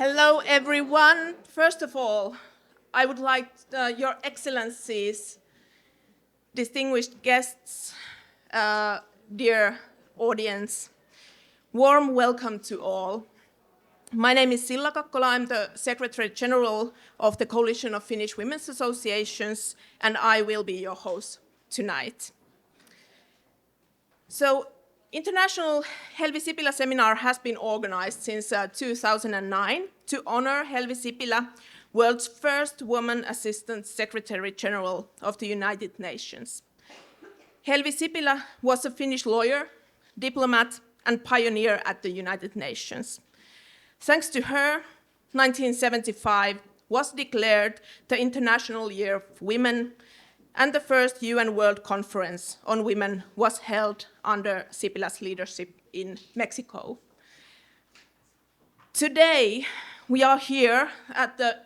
Hello, everyone. First of all, I would like Your Excellencies, distinguished guests, dear audience, warm welcome to all. My name is Silla Kakkola. I'm the Secretary General of the Coalition of Finnish Women's Associations, and I will be your host tonight. So, International Helvi Sipilä Seminar has been organized since 2009 to honor Helvi Sipilä, world's first woman Assistant Secretary General of the United Nations. Helvi Sipilä was a Finnish lawyer, diplomat, and pioneer at the United Nations. Thanks to her, 1975 was declared the International Year of Women, and the first UN World Conference on Women was held under Sipilä's leadership in Mexico. Today, we are here at the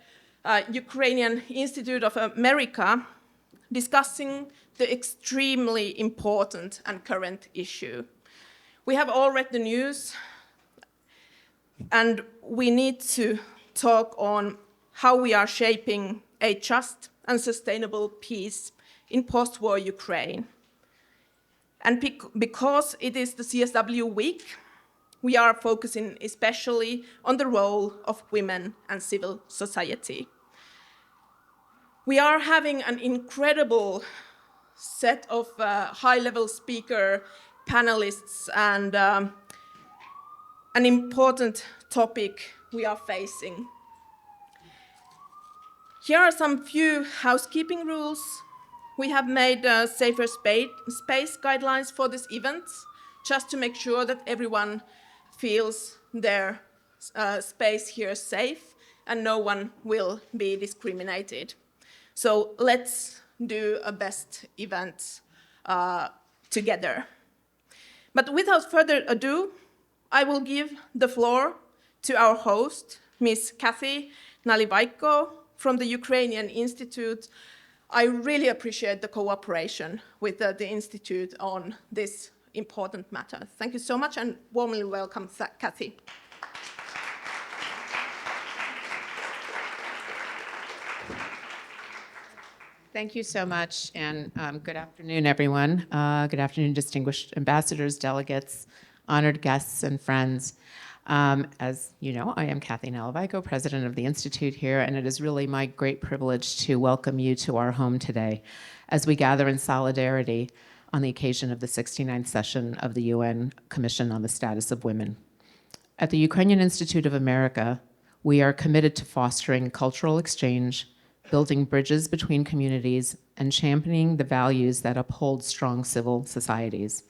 Ukrainian Institute of America discussing the extremely important and current issue. We have all read the news, and we need to talk on how we are shaping a just and sustainable peace in post-war Ukraine. And because it is the CSW week, we are focusing especially on the role of women and civil society. We are having an incredible set of high-level speaker panelists and an important topic we are facing. Here are some few housekeeping rules. We have made safer space guidelines for this event, just to make sure that everyone feels their space here safe and no one will be discriminated. So let's do a best event together. But without further ado, I will give the floor to our host, Ms. Kathy Nalivaiko from the Ukrainian Institute. I really appreciate the cooperation with the Institute on this important matter. Thank you so much and warmly welcome, Kathy. Thank you so much, and good afternoon, everyone. Good afternoon, distinguished ambassadors, delegates, honored guests, and friends. As you know, I am Kathy Nalivaiko, president of the Institute here, and it is really my great privilege to welcome you to our home today as we gather in solidarity on the occasion of the 69th session of the UN Commission on the Status of Women. At the Ukrainian Institute of America, we are committed to fostering cultural exchange, building bridges between communities, and championing the values that uphold strong civil societies.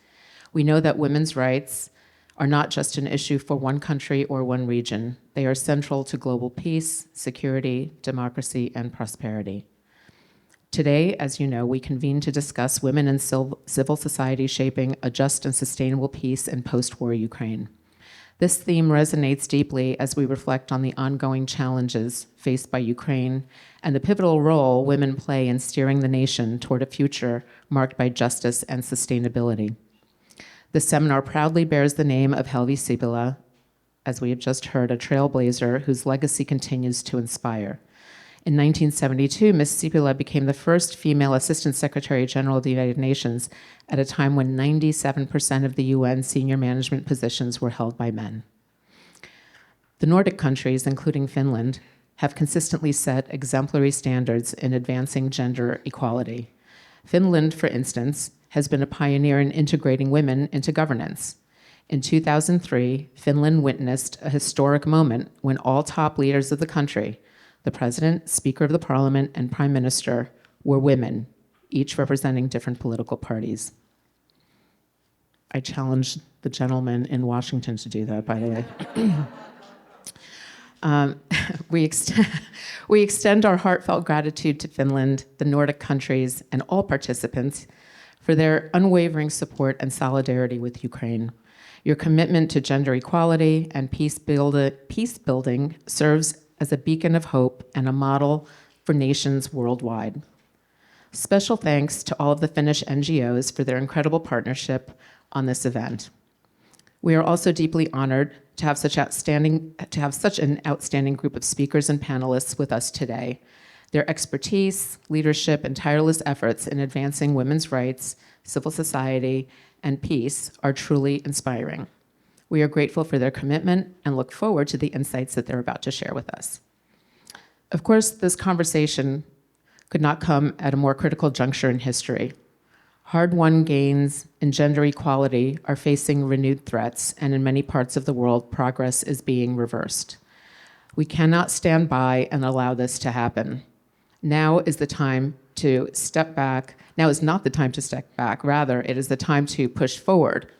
We know that women's rights are not just an issue for one country or one region. They are central to global peace, security, democracy, and prosperity. Today, as you know, we convene to discuss women and civil society shaping a just and sustainable peace in post-war Ukraine. This theme resonates deeply as we reflect on the ongoing challenges faced by Ukraine and the pivotal role women play in steering the nation toward a future marked by justice and sustainability. The seminar proudly bears the name of Helvi Sipilä, as we have just heard, a trailblazer whose legacy continues to inspire. In 1972, Ms. Sipilä became the first female Assistant Secretary General of the United Nations at a time when 97% of the UN senior management positions were held by men. The Nordic countries, including Finland, have consistently set exemplary standards in advancing gender equality. Finland, for instance, has been a pioneer in integrating women into governance. In 2003, Finland witnessed a historic moment when all top leaders of the country, the president, speaker of the parliament, and prime minister, were women, each representing different political parties. I challenge the gentleman in Washington to do that, by the way. We extend our heartfelt gratitude to Finland, the Nordic countries, and all participants for their unwavering support and solidarity with Ukraine. Your commitment to gender equality and peace building serves as a beacon of hope and a model for nations worldwide. Special thanks to all of the Finnish NGOs for their incredible partnership on this event. We are also deeply honored to have such an outstanding group of speakers and panelists with us today. Their expertise, leadership, and tireless efforts in advancing women's rights, civil society, and peace are truly inspiring. We are grateful for their commitment and look forward to the insights that they're about to share with us. Of course, this conversation could not come at a more critical juncture in history. Hard-won gains in gender equality are facing renewed threats, and in many parts of the world, progress is being reversed. We cannot stand by and allow this to happen. Now is the time to step back. Now is not the time to step back. Rather, it is the time to push forward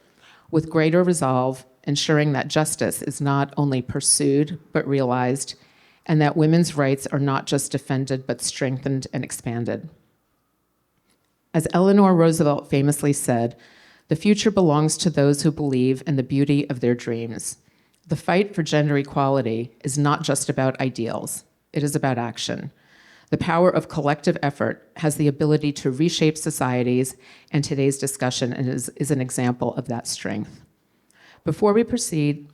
with greater resolve, ensuring that justice is not only pursued, but realized, and that women's rights are not just defended, but strengthened and expanded. As Eleanor Roosevelt famously said, the future belongs to those who believe in the beauty of their dreams. The fight for gender equality is not just about ideals, it is about action. The power of collective effort has the ability to reshape societies, and today's discussion is an example of that strength. Before we proceed,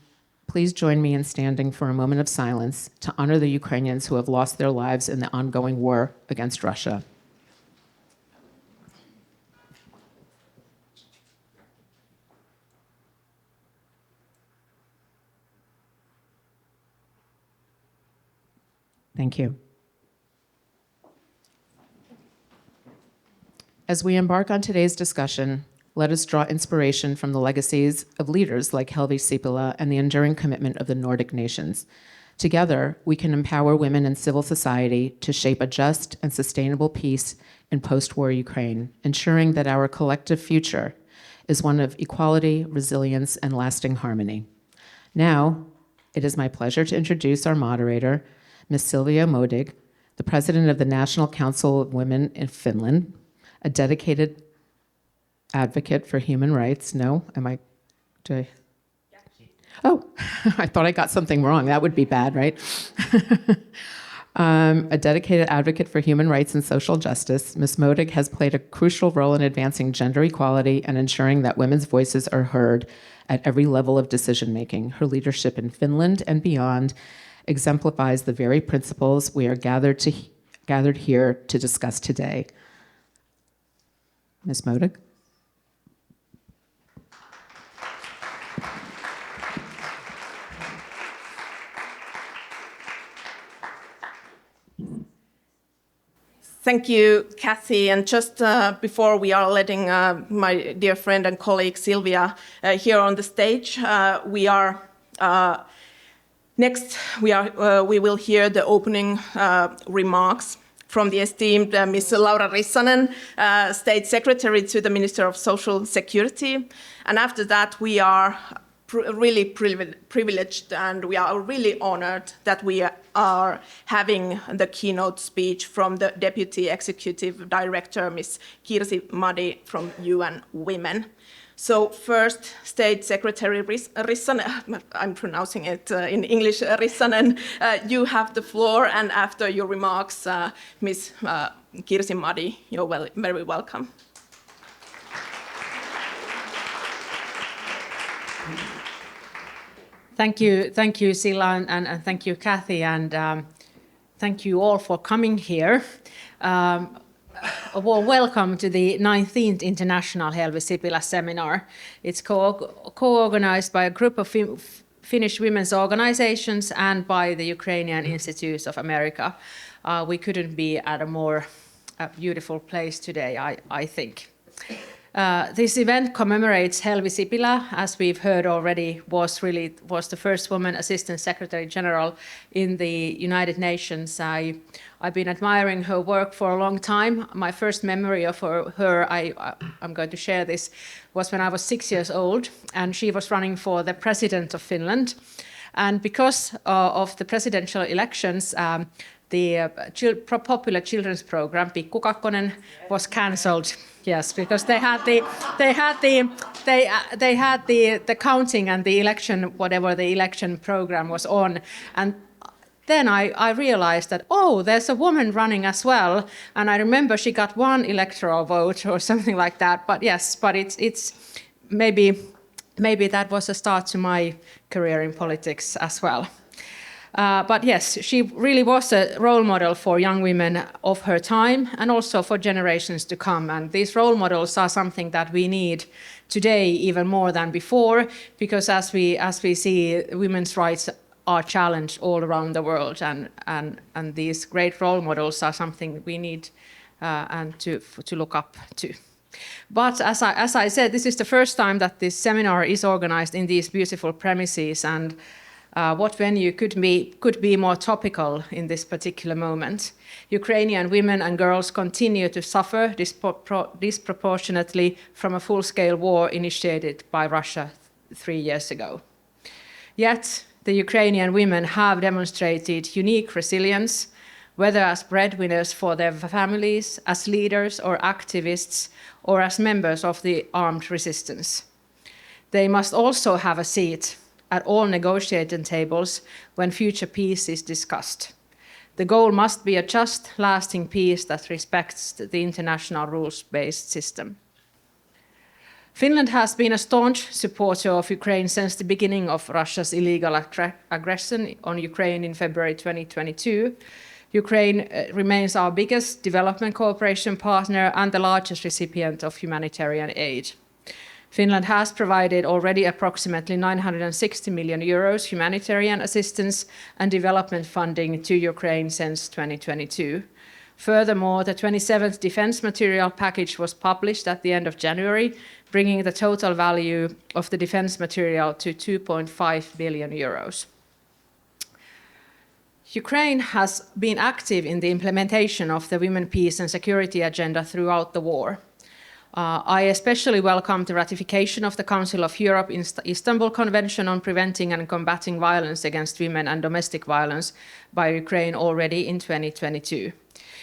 please join me in standing for a moment of silence to honor the Ukrainians who have lost their lives in the ongoing war against Russia. Thank you. As we embark on today's discussion, let us draw inspiration from the legacies of leaders like Helvi Sipilä and the enduring commitment of the Nordic nations. Together, we can empower women in civil society to shape a just and sustainable peace in post-war Ukraine, ensuring that our collective future is one of equality, resilience, and lasting harmony. Now, it is my pleasure to introduce our moderator, Ms. Silvia Modig, the president of the National Council of Women in Finland, a dedicated advocate for human rights. No, Oh, I thought I got something wrong. That would be bad, right? A dedicated advocate for human rights and social justice, Ms. Modig has played a crucial role in advancing gender equality and ensuring that women's voices are heard at every level of decision-making. Her leadership in Finland and beyond exemplifies the very principles we are gathered here to discuss today. Ms. Modig. Thank you, Kathy. And just before we are letting my dear friend and colleague Silvia here on the stage, we will hear the opening remarks from the esteemed Ms. Laura Rissanen, State Secretary to the Minister of Social Security. And after that, we are really privileged, and we are really honored that we are having the keynote speech from the Deputy Executive Director, Ms. Kirsi Madi from UN Women. So first, State Secretary Rissanen, I'm pronouncing it in English, Rissanen, you have the floor, and after your remarks, Ms. Kirsi Madi, you're very welcome. Thank you, Sila, and thank you, Kathy, and thank you all for coming here. A warm welcome to the 19th International Helvi Sipilä Seminar. It's co-organized by a group of Finnish women's organizations and by the Ukrainian Institute of America. We couldn't be at a more beautiful place today, I think. This event commemorates Helvi Sipilä, as we've heard already, was the first woman Assistant Secretary General in the United Nations. I've been admiring her work for a long time. My first memory of her, I'm going to share this, was when I was 6 years old, and she was running for the President of Finland. And because of the presidential elections, the popular children's program Pikku Kakkonen was cancelled. Yes, because they had the counting and the election, whatever the election program was on, and then I realized that, oh, there's a woman running as well, and I remember she got 1 electoral vote or something like that. But yes, but it's maybe maybe that was a start to my career in politics as well. But yes, she really was a role model for young women of her time and also for generations to come. And these role models are something that we need today even more than before, because as we see, women's rights are challenged all around the world, and these great role models are something we need and to look up to. But as I said, this is the first time that this seminar is organized in these beautiful premises, and what venue could be more topical in this particular moment? Ukrainian women and girls continue to suffer disproportionately from a full-scale war initiated by Russia 3 years ago. Yet, the Ukrainian women have demonstrated unique resilience, whether as breadwinners for their families, as leaders or activists, or as members of the armed resistance. They must also have a seat at all negotiating tables when future peace is discussed. The goal must be a just, lasting peace that respects the international rules-based system. Finland has been a staunch supporter of Ukraine since the beginning of Russia's illegal aggression on Ukraine in February 2022. Ukraine remains our biggest development cooperation partner and the largest recipient of humanitarian aid. Finland has provided already approximately 960 million euros humanitarian assistance and development funding to Ukraine since 2022. Furthermore, the 27th defense material package was published at the end of January, bringing the total value of the defense material to 2.5 billion euros. Ukraine has been active in the implementation of the Women, Peace and Security agenda throughout the war. I especially welcome the ratification of the Council of Europe Istanbul Convention on Preventing and Combating Violence against Women and Domestic Violence by Ukraine already in 2022.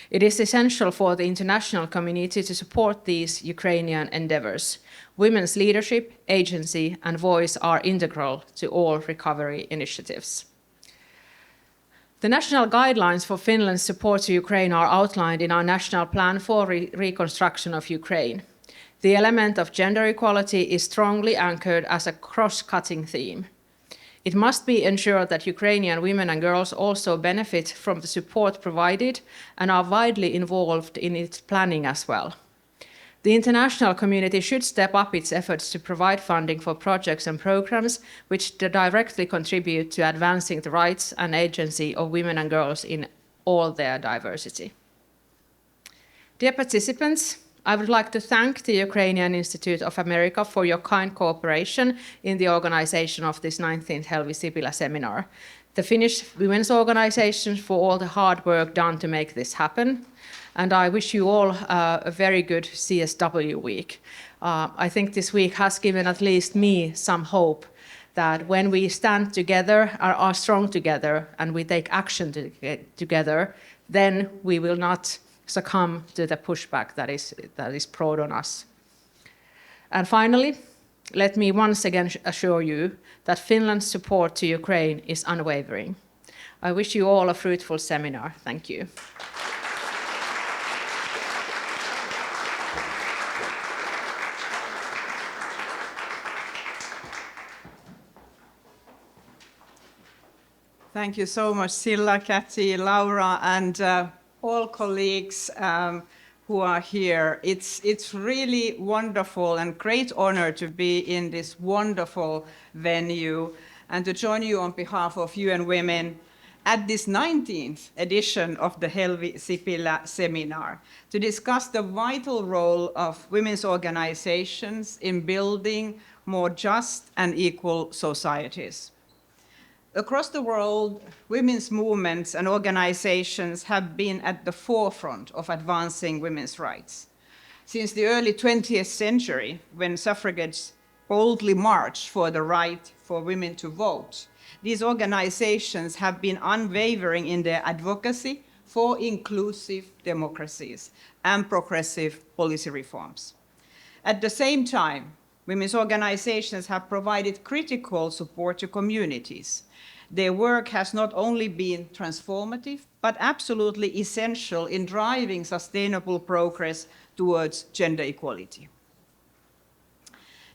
It is essential for the international community to support these Ukrainian endeavors. Women's leadership, agency, and voice are integral to all recovery initiatives. The national guidelines for Finland's support to Ukraine are outlined in our national plan for reconstruction of Ukraine. The element of gender equality is strongly anchored as a cross-cutting theme. It must be ensured that Ukrainian women and girls also benefit from the support provided and are widely involved in its planning as well. The international community should step up its efforts to provide funding for projects and programs which directly contribute to advancing the rights and agency of women and girls in all their diversity. Dear participants, I would like to thank the Ukrainian Institute of America for your kind cooperation in the organization of this 19th Helvi Sipilä seminar, the Finnish women's organizations for all the hard work done to make this happen, and I wish you all a very good CSW week. I think this week has given at least me some hope that when we stand together, are strong together, and we take action together, then we will not succumb to the pushback that is brought on us. And finally, let me once again assure you that Finland's support to Ukraine is unwavering. I wish you all a fruitful seminar. Thank you. Thank you so much, Silla, Kathy, Laura, and all colleagues who are here. It's really wonderful and great honor to be in this wonderful venue and to join you on behalf of UN Women at this 19th edition of the Helvi Sipilä seminar to discuss the vital role of women's organizations in building more just and equal societies. Across the world, women's movements and organizations have been at the forefront of advancing women's rights. Since the early 20th century, when suffragettes boldly marched for the right for women to vote, these organizations have been unwavering in their advocacy for inclusive democracies and progressive policy reforms. At the same time, women's organizations have provided critical support to communities. Their work has not only been transformative, but absolutely essential in driving sustainable progress towards gender equality.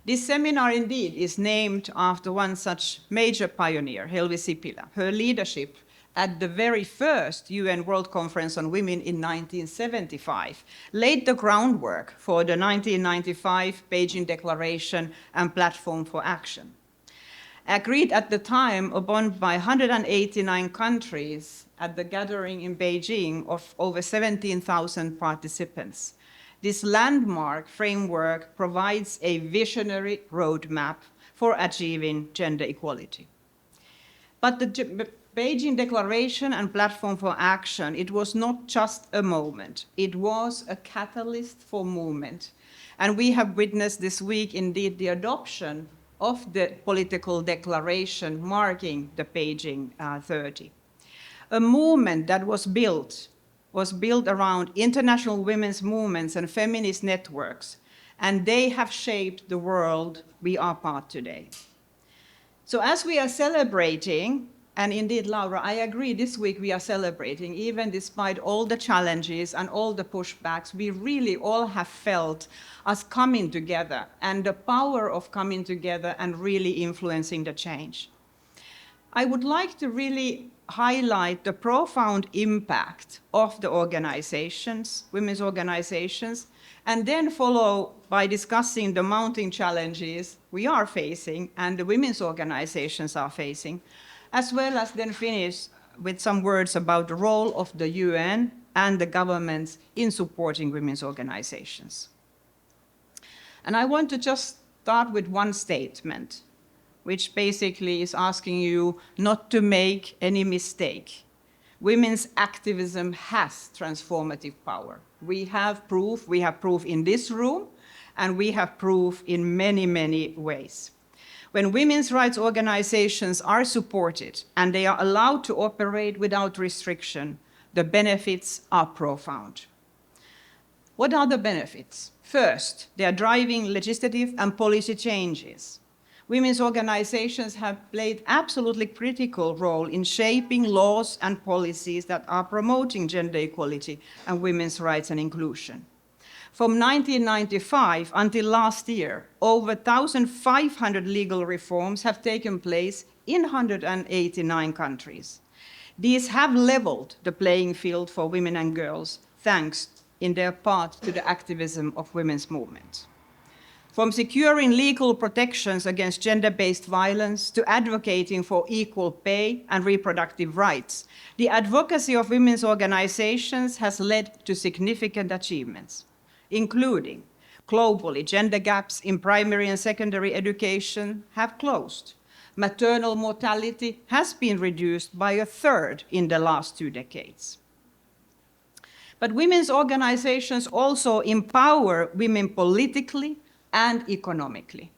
This seminar indeed is named after one such major pioneer, Helvi Sipilä. Her leadership at the very first UN World Conference on Women in 1975 laid the groundwork for the 1995 Beijing Declaration and Platform for Action. Agreed at the time upon by 189 countries at the gathering in Beijing of over 17,000 participants. This landmark framework provides a visionary roadmap for achieving gender equality. But the Beijing Declaration and Platform for Action, it was not just a moment, it was a catalyst for movement. And we have witnessed this week indeed the adoption of the political declaration marking the Beijing 30. A movement that was built around international women's movements and feminist networks, and they have shaped the world we are part today. So as we are celebrating, and indeed, Laura, I agree, this week we are celebrating, even despite all the challenges and all the pushbacks, we really all have felt us coming together and the power of coming together and really influencing the change. I would like to really highlight the profound impact of the organizations, women's organizations, and then follow by discussing the mounting challenges we are facing and the women's organizations are facing, as well as then finish with some words about the role of the UN and the governments in supporting women's organizations. And I want to just start with one statement, which basically is asking you not to make any mistake. Women's activism has transformative power. We have proof in this room, and we have proof in many, many ways. When women's rights organizations are supported and they are allowed to operate without restriction, the benefits are profound. What are the benefits? First, they are driving legislative and policy changes. Women's organizations have played absolutely critical role in shaping laws and policies that are promoting gender equality and women's rights and inclusion. From 1995 until last year, over 1,500 legal reforms have taken place in 189 countries. These have leveled the playing field for women and girls, thanks in their part to the activism of women's movement. From securing legal protections against gender-based violence to advocating for equal pay and reproductive rights, the advocacy of women's organizations has led to significant achievements, including globally, gender gaps in primary and secondary education have closed. Maternal mortality has been reduced by a third in the last 2 decades. But women's organizations also empower women politically and economically.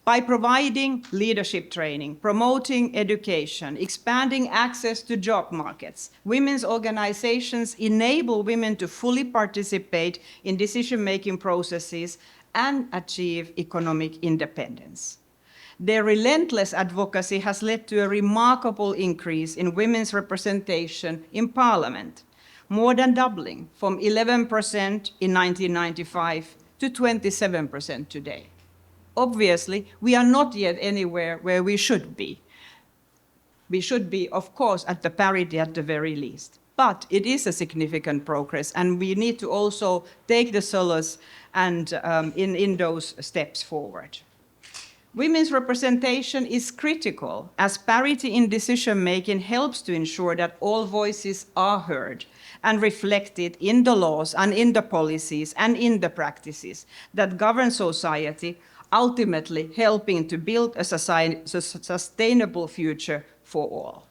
By providing leadership training, promoting education, expanding access to job markets, women's organizations enable women to fully participate in decision-making processes and achieve economic independence. Their relentless advocacy has led to a remarkable increase in women's representation in parliament, more than doubling from 11% in 1995 to 27% today. Obviously, we are not yet anywhere where we should be. We should be, of course, at the parity at the very least. But it is a significant progress, and we need to also take the solace and in those steps forward. Women's representation is critical, as parity in decision-making helps to ensure that all voices are heard and reflected in the laws and in the policies and in the practices that govern society, ultimately helping to build a sustainable future for all.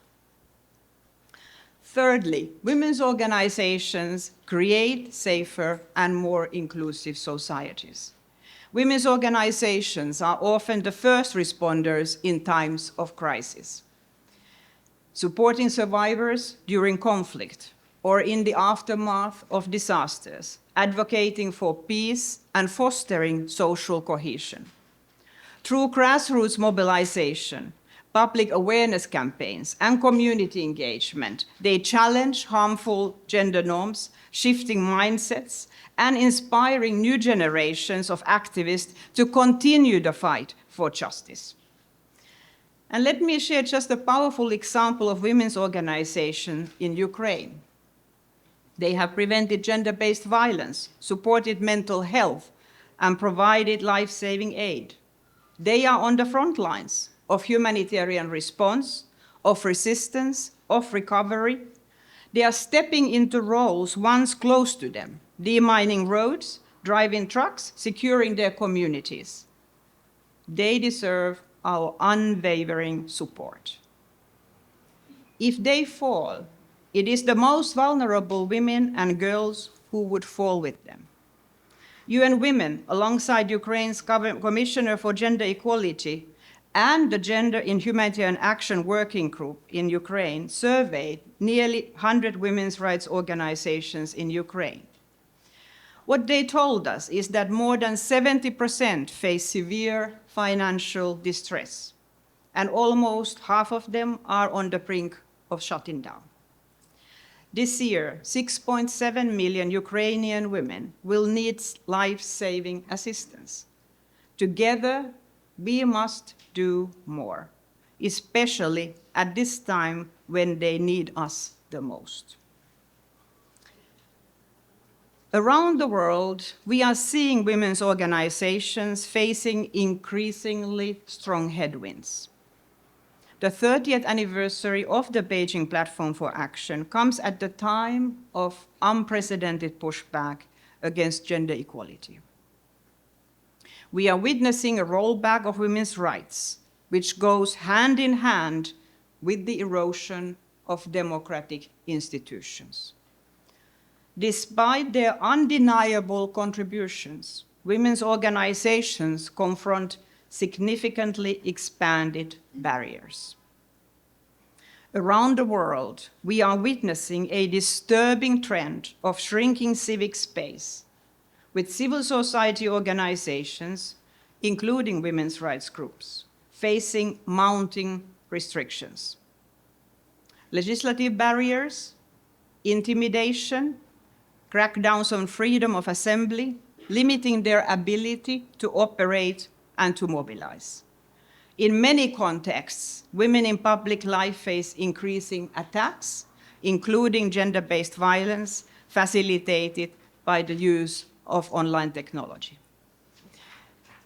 Thirdly, women's organizations create safer and more inclusive societies. Women's organizations are often the first responders in times of crisis, supporting survivors during conflict or in the aftermath of disasters, advocating for peace and fostering social cohesion. Through grassroots mobilization, public awareness campaigns, and community engagement. They challenge harmful gender norms, shifting mindsets, and inspiring new generations of activists to continue the fight for justice. And let me share just a powerful example of women's organization in Ukraine. They have prevented gender-based violence, supported mental health, and provided life-saving aid. They are on the front lines of humanitarian response, of resistance, of recovery. They are stepping into roles once close to them, demining roads, driving trucks, securing their communities. They deserve our unwavering support. If they fall, it is the most vulnerable women and girls who would fall with them. UN Women, alongside Ukraine's Commissioner for Gender Equality and the Gender in Humanitarian Action Working Group in Ukraine, surveyed nearly 100 women's rights organizations in Ukraine. What they told us is that more than 70% face severe financial distress, and almost half of them are on the brink of shutting down. This year, 6.7 million Ukrainian women will need life-saving assistance. Together, we must do more, especially at this time when they need us the most. Around the world, we are seeing women's organizations facing increasingly strong headwinds. The 30th anniversary of the Beijing Platform for Action comes at the time of unprecedented pushback against gender equality. We are witnessing a rollback of women's rights, which goes hand in hand with the erosion of democratic institutions. Despite their undeniable contributions, women's organizations confront significantly expanded barriers. Around the world, we are witnessing a disturbing trend of shrinking civic space, with civil society organizations, including women's rights groups, facing mounting restrictions. Legislative barriers, intimidation, crackdowns on freedom of assembly, limiting their ability to operate and to mobilize. In many contexts, women in public life face increasing attacks, including gender-based violence, facilitated by the use of online technology.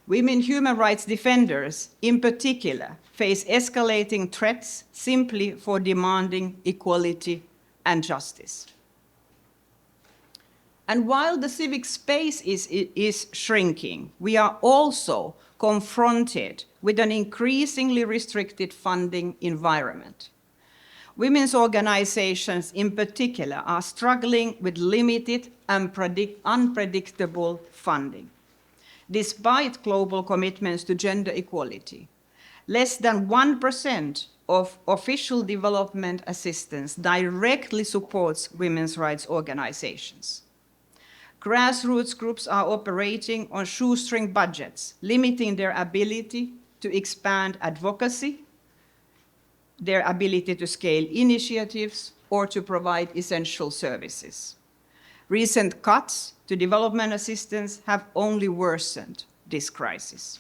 Women human rights defenders, in particular, face escalating threats simply for demanding equality and justice. And while the civic space is shrinking, we are also confronted with an increasingly restricted funding environment. Women's organizations in particular are struggling with limited and unpredictable funding. Despite global commitments to gender equality, less than 1% of official development assistance directly supports women's rights organizations. Grassroots groups are operating on shoestring budgets, limiting their ability to expand advocacy, their ability to scale initiatives, or to provide essential services. Recent cuts to development assistance have only worsened this crisis.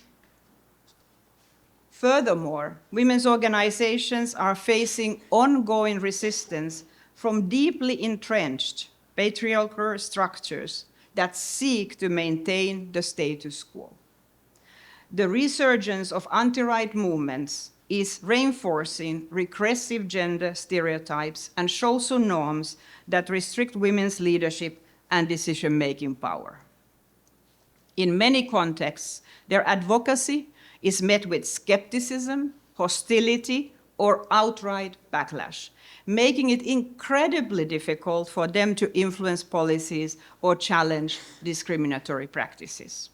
Furthermore, women's organizations are facing ongoing resistance from deeply entrenched patriarchal structures that seek to maintain the status quo. The resurgence of anti-right movements is reinforcing regressive gender stereotypes and social norms that restrict women's leadership and decision-making power. In many contexts, their advocacy is met with skepticism, hostility, or outright backlash, making it incredibly difficult for them to influence policies or challenge discriminatory practices.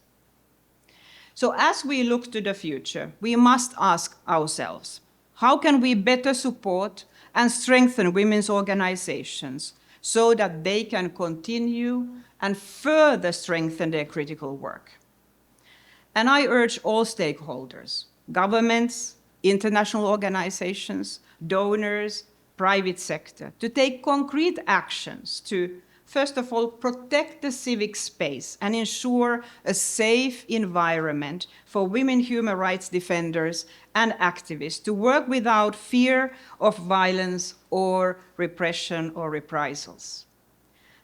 So as we look to the future, we must ask ourselves, how can we better support and strengthen women's organizations so that they can continue and further strengthen their critical work? And I urge all stakeholders, governments, international organizations, donors, private sector, to take concrete actions to, first of all, protect the civic space and ensure a safe environment for women human rights defenders and activists to work without fear of violence or repression or reprisals.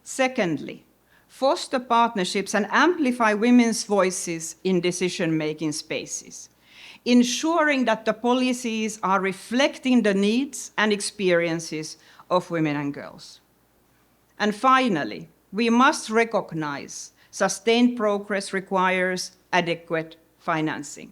Secondly, foster partnerships and amplify women's voices in decision-making spaces, ensuring that the policies are reflecting the needs and experiences of women and girls. And finally, we must recognize sustained progress requires adequate financing.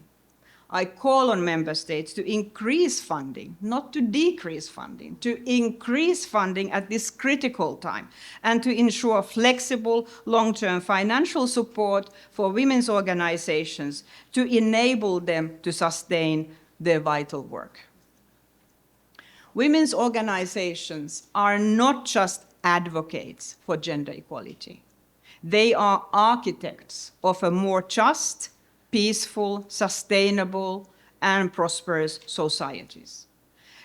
I call on member states to increase funding, not to decrease funding, to increase funding at this critical time, and to ensure flexible long-term financial support for women's organizations to enable them to sustain their vital work. Women's organizations are not just advocates for gender equality. They are architects of a more just, peaceful, sustainable, and prosperous societies.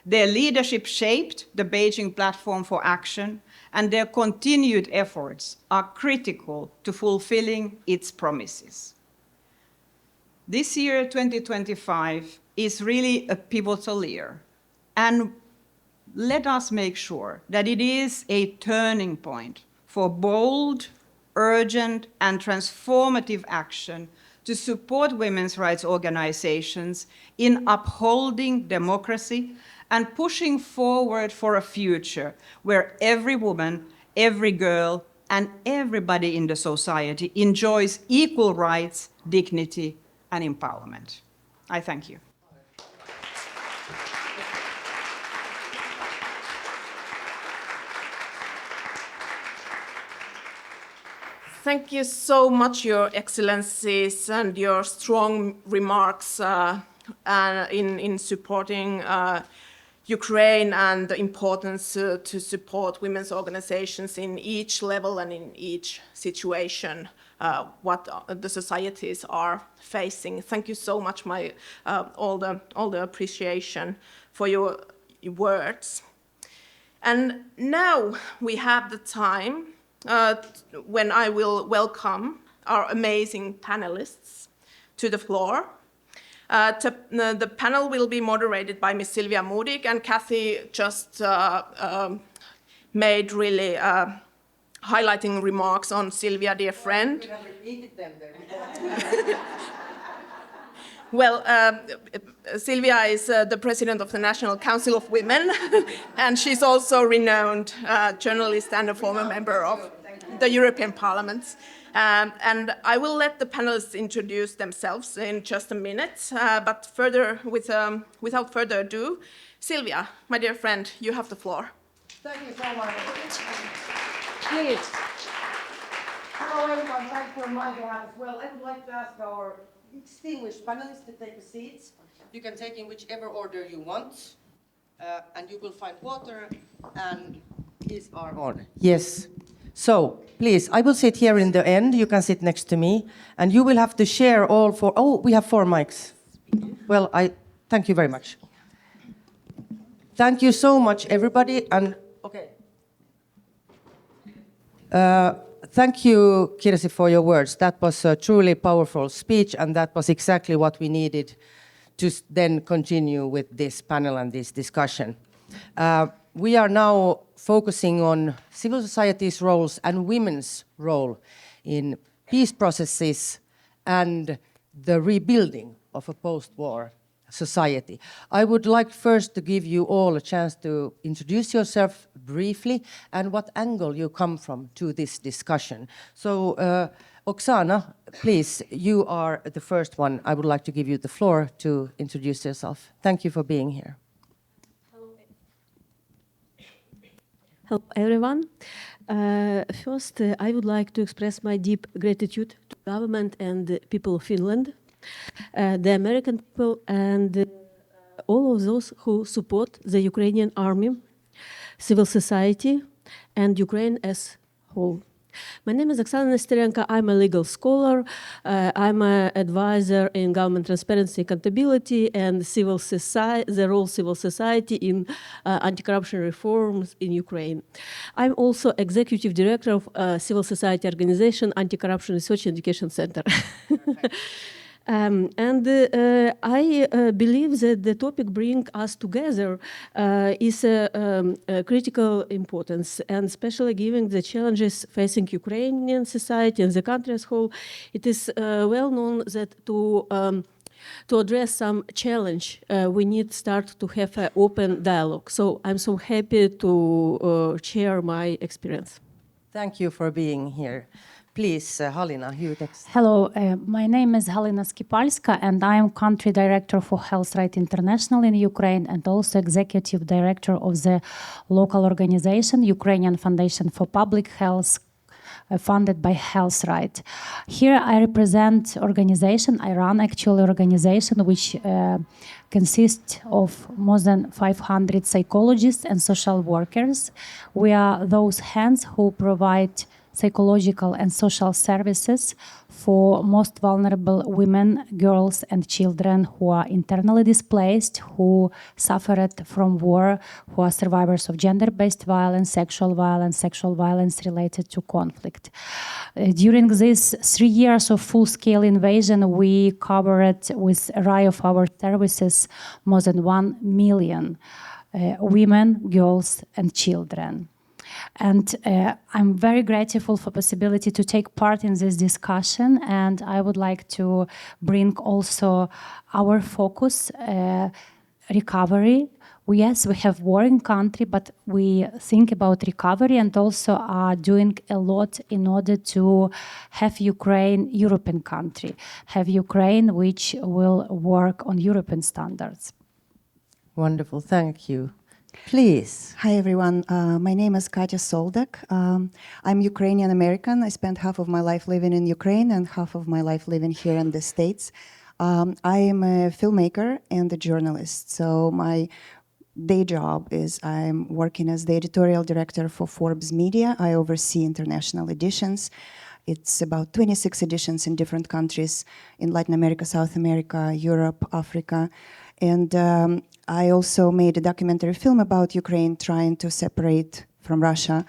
Their leadership shaped the Beijing Platform for Action, and their continued efforts are critical to fulfilling its promises. This year, 2025, is really a pivotal year, and let us make sure that it is a turning point for bold, urgent, and transformative action to support women's rights organizations in upholding democracy and pushing forward for a future where every woman, every girl, and everybody in the society enjoys equal rights, dignity, and empowerment. I thank you. Thank you so much, Your Excellencies, and your strong remarks in supporting Ukraine and the importance to support women's organizations in each level and in each situation what the societies are facing. Thank you so much, all the appreciation for your words. And now we have the time when I will welcome our amazing panelists to the floor. The panel will be moderated by Ms. Silvia Modig, and Kathy just made really highlighting remarks on Silvia, dear friend. You have repeated them there. Well, Silvia is the president of the National Council of Women, and she's also a renowned journalist and a former member of the European Parliament. And I will let the panelists introduce themselves in just a minute, but without further ado, Silvia, my dear friend, you have the floor. Thank you so much. Please. Hello everyone, thank you on my behalf as well. I would like to ask our distinguished panelists to take a seat. You can take in whichever order you want, and you will find water and these are on. Yes. So, please, I will sit here in the end. You can sit next to me, and you will have to share all four. Oh, we have 4 mics. Well, thank you very much. Thank you so much, everybody. And okay. Thank you, Kirsi, for your words. That was a truly powerful speech, and that was exactly what we needed to then continue with this panel and this discussion. We are now focusing on civil society's roles and women's role in peace processes and the rebuilding of a post-war society. I would like first to give you all a chance to introduce yourself briefly and what angle you come from to this discussion. So, Oksana, please, you are the first one. I would like to give you the floor to introduce yourself. Thank you for being here. Hello, everyone. First, I would like to express my deep gratitude to the government and the people of Finland, the American people, and all of those who support the Ukrainian army, civil society, and Ukraine as a whole. My name is Oksana Nesterenko. I'm a legal scholar. I'm an advisor in government transparency, accountability, and civil society, the role of civil society in anti-corruption reforms in Ukraine. I'm also executive director of civil society organization Anti-Corruption Research and Education Center. I believe that the topic bring us together is a critical importance, and especially given the challenges facing Ukrainian society and the country as a whole, it is well known that to address some challenge, we need start to have an open dialogue. So I'm so happy to share my experience. Thank you for being here. Please, Halina, you text. Hello, my name is Halina Skipalska, and I am country director for Health Right International in Ukraine and also executive director of the local organization, Ukrainian Foundation for Public Health, funded by Health Right. Here I represent organization, I run actually organization which consists of more than 500 psychologists and social workers. We are those hands who provide psychological and social services for most vulnerable women, girls, and children who are internally displaced, who suffered from war, who are survivors of gender-based violence, sexual violence related to conflict. During these 3 years of full-scale invasion, we covered with an array of our services more than 1 million women, girls, and children. And I'm very grateful for possibility to take part in this discussion, and I would like to bring also our focus, recovery. Yes, we have war in country, but we think about recovery and also are doing a lot in order to have Ukraine European country, have Ukraine which will work on European standards. Wonderful, thank you. Please. Hi, everyone. My name is Katya Soldek. I'm Ukrainian American. I spent half of my life living in Ukraine and half of my life living here in the States. I am a filmmaker and a journalist. So my day job is I'm working as the editorial director for Forbes Media. I oversee international editions. It's about 26 editions in different countries in Latin America, South America, Europe, Africa. And I also made a documentary film about Ukraine trying to separate from Russia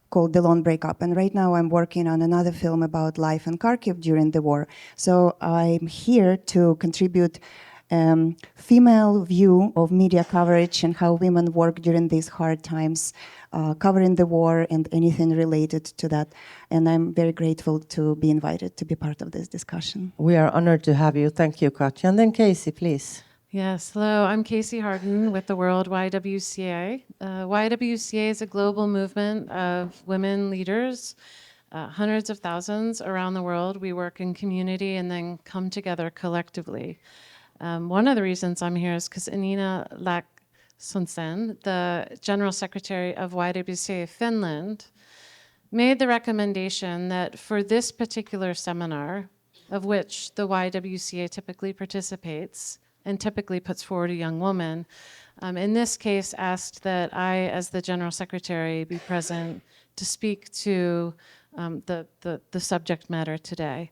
called The Lone Breakup. And right now I'm working on another film about life in Kharkiv during the war. So I'm here to contribute female view of media coverage and how women work during these hard times, covering the war and anything related to that. And I'm very grateful to be invited to be part of this discussion. We are honored to have you. Thank you, Katya. And then Casey, please. Yes, hello, I'm Casey Harden with the World YWCA. YWCA is a global movement of women leaders, hundreds of thousands around the world. We work in community and then come together collectively. One of the reasons I'm here is because Anina Laaksonen, the General Secretary of YWCA Finland, made the recommendation that for this particular seminar, of which the YWCA typically participates, and typically puts forward a young woman, in this case asked that I, as the General Secretary, be present to speak to the subject matter today.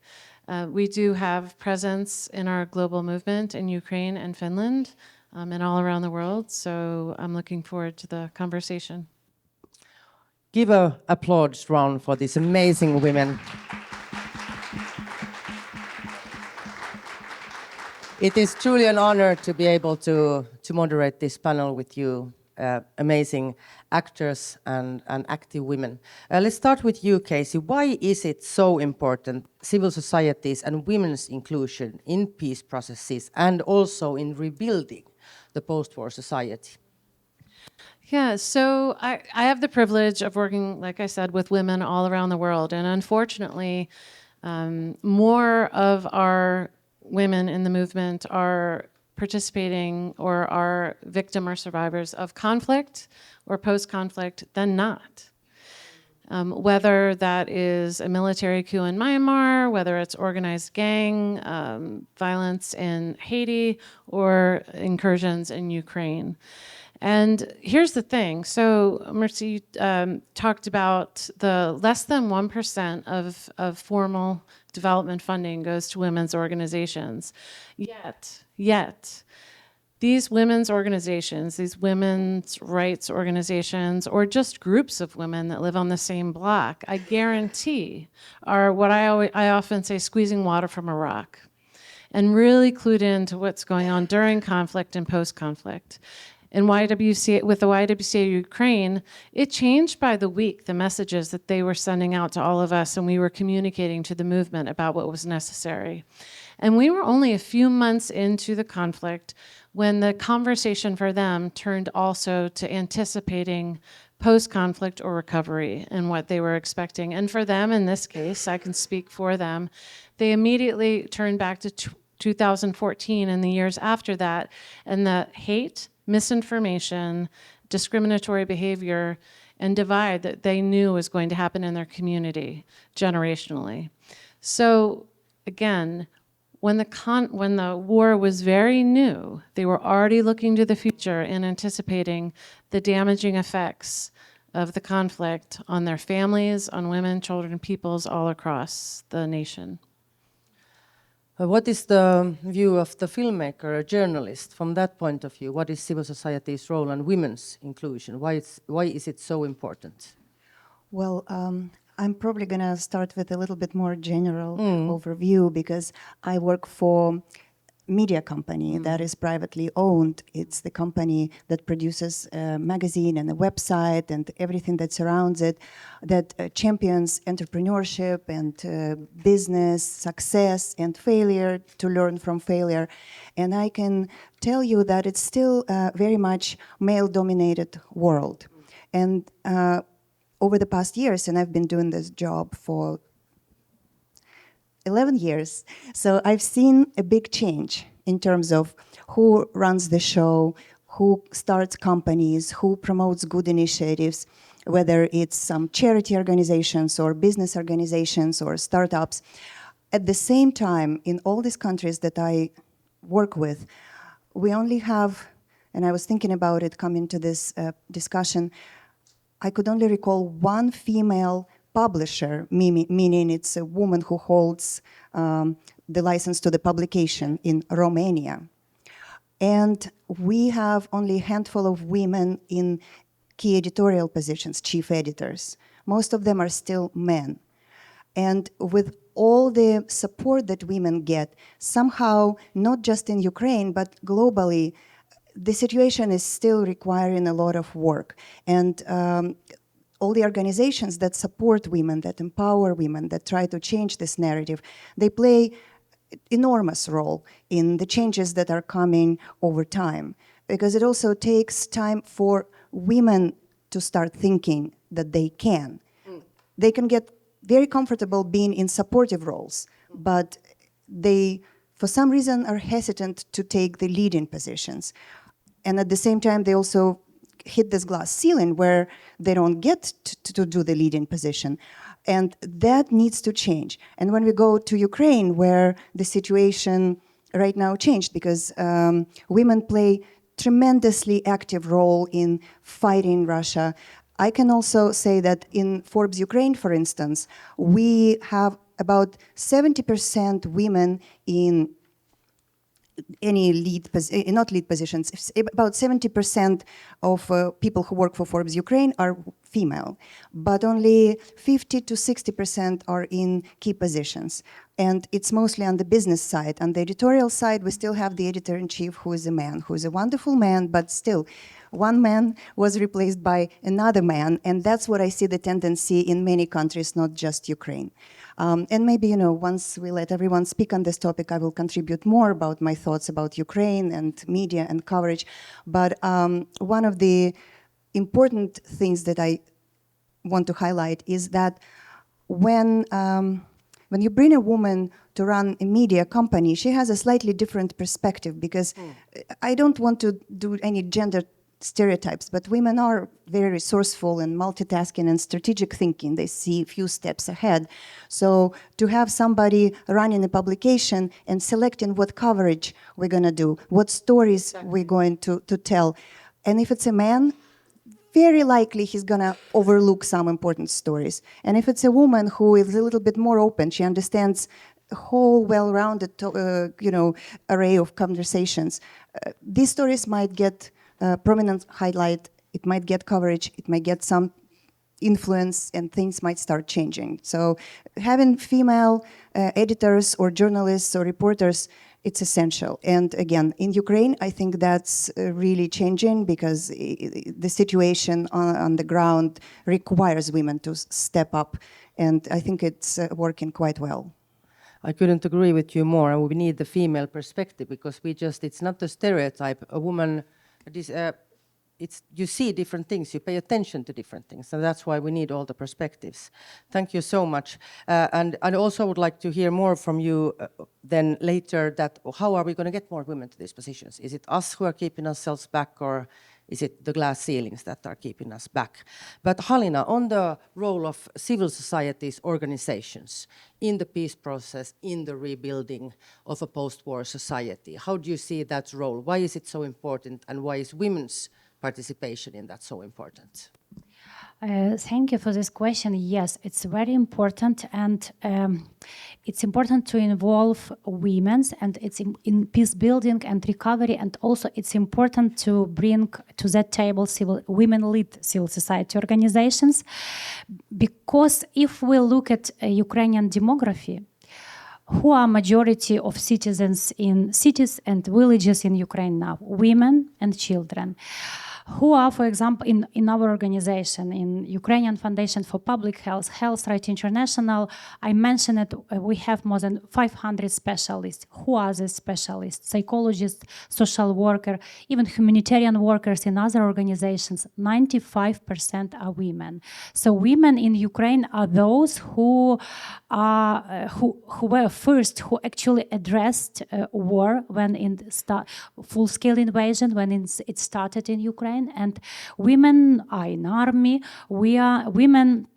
We do have presence in our global movement in Ukraine and Finland and all around the world, so I'm looking forward to the conversation. Give an applause round for these amazing women. It is truly an honor to be able to moderate this panel with you, amazing actors and active women. Let's start with you, Casey. Why is it so important, civil societies and women's inclusion in peace processes and also in rebuilding the post-war society? Yeah, so I have the privilege of working, like I said, with women all around the world. And unfortunately, more of our women in the movement are participating or are victim or survivors of conflict or post-conflict than not. whether that is a military coup in Myanmar, whether it's organized gang violence in Haiti, or incursions in Ukraine. And here's the thing. So Mercy talked about the less than 1% of formal development funding goes to women's organizations. Yet, these women's organizations, these women's rights organizations, or just groups of women that live on the same block, I guarantee are what I often say, squeezing water from a rock, and really clued into what's going on during conflict and post-conflict. And YWCA, with the YWCA Ukraine, it changed by the week, the messages that they were sending out to all of us, and we were communicating to the movement about what was necessary. And we were only a few months into the conflict when the conversation for them turned also to anticipating post-conflict or recovery and what they were expecting. And for them, in this case, I can speak for them, they immediately turned back to 2014 and the years after that, and the hate, misinformation, discriminatory behavior, and divide that they knew was going to happen in their community generationally. So again, when the war was very new, they were already looking to the future and anticipating the damaging effects of the conflict on their families, on women, children, peoples all across the nation. What is the view of the filmmaker, a journalist, from that point of view? What is civil society's role and women's inclusion? Why is it so important? Well, I'm probably going to start with a little bit more general overview, because I work for media company that is privately owned. It's the company that produces a magazine and a website and everything that surrounds it, that champions entrepreneurship and business success and failure, to learn from failure. And I can tell you that it's still a very much male-dominated world. And over the past years, and I've been doing this job for 11 years. So I've seen a big change in terms of who runs the show, who starts companies, who promotes good initiatives, whether it's some charity organizations or business organizations or startups. At the same time, in all these countries that I work with, we only have, and I was thinking about it coming to this discussion, I could only recall one female publisher, meaning it's a woman who holds the license to the publication in Romania. And we have only a handful of women in key editorial positions, chief editors. Most of them are still men. And with all the support that women get, somehow, not just in Ukraine, but globally, the situation is still requiring a lot of work. And all the organizations that support women, that empower women, that try to change this narrative, they play an enormous role in the changes that are coming over time. Because it also takes time for women to start thinking that they can. They can get very comfortable being in supportive roles, but they, for some reason, are hesitant to take the leading positions. And at the same time, they also hit this glass ceiling where they don't get to do the leading position. And that needs to change. And when we go to Ukraine, where the situation right now changed, because women play tremendously active role in fighting Russia. I can also say that in Forbes Ukraine, for instance, we have about 70% women in any not lead positions. About 70% of people who work for Forbes Ukraine are female, but only 50 to 60% are in key positions. And it's mostly on the business side. On the editorial side, we still have the editor-in-chief, who is a man, who is a wonderful man, but still, one man was replaced by another man, and that's what I see the tendency in many countries, not just Ukraine. And maybe, once we let everyone speak on this topic, I will contribute more about my thoughts about Ukraine and media and coverage. But one of the important things that I want to highlight is that when you bring a woman to run a media company, she has a slightly different perspective, because I don't want to do any gender stereotypes, but women are very resourceful and multitasking and strategic thinking. They see a few steps ahead. So to have somebody running a publication and selecting what coverage we're going to do, what stories we're going to tell. And if it's a man, very likely he's going to overlook some important stories. And if it's a woman who is a little bit more open, she understands a whole well-rounded array of conversations, these stories might get prominent highlight, it might get coverage, it might get some influence, and things might start changing. So having female editors or journalists or reporters, it's essential. And again, in Ukraine, I think that's really changing because the situation on the ground requires women to step up. And I think it's working quite well. I couldn't agree with you more. We need the female perspective because it's not a stereotype. A woman, you see different things, you pay attention to different things, and that's why we need all the perspectives. Thank you so much. And I also would like to hear more from you then later that how are we going to get more women to these positions? Is it us who are keeping ourselves back, or is it the glass ceilings that are keeping us back? But Halina, on the role of civil society's organizations in the peace process, in the rebuilding of a post-war society, how do you see that role? Why is it so important, and why is women's participation in that so important? Thank you for this question. Yes, it's very important, and it's important to involve women, and it's in peace building and recovery, and also it's important to bring to that table women-led civil society organizations, because if we look at Ukrainian demography, who are majority of citizens in cities and villages in Ukraine now? Women and children. Who are, for example, in our organization, in Ukrainian Foundation for Public Health, Health Right International, I mentioned it, we have more than 500 specialists. Who are these specialists? Psychologists, social workers, even humanitarian workers in other organizations. 95% are women. So women in Ukraine are those who were first, who actually addressed war when full-scale invasion, when it started in Ukraine. And women are in army. Women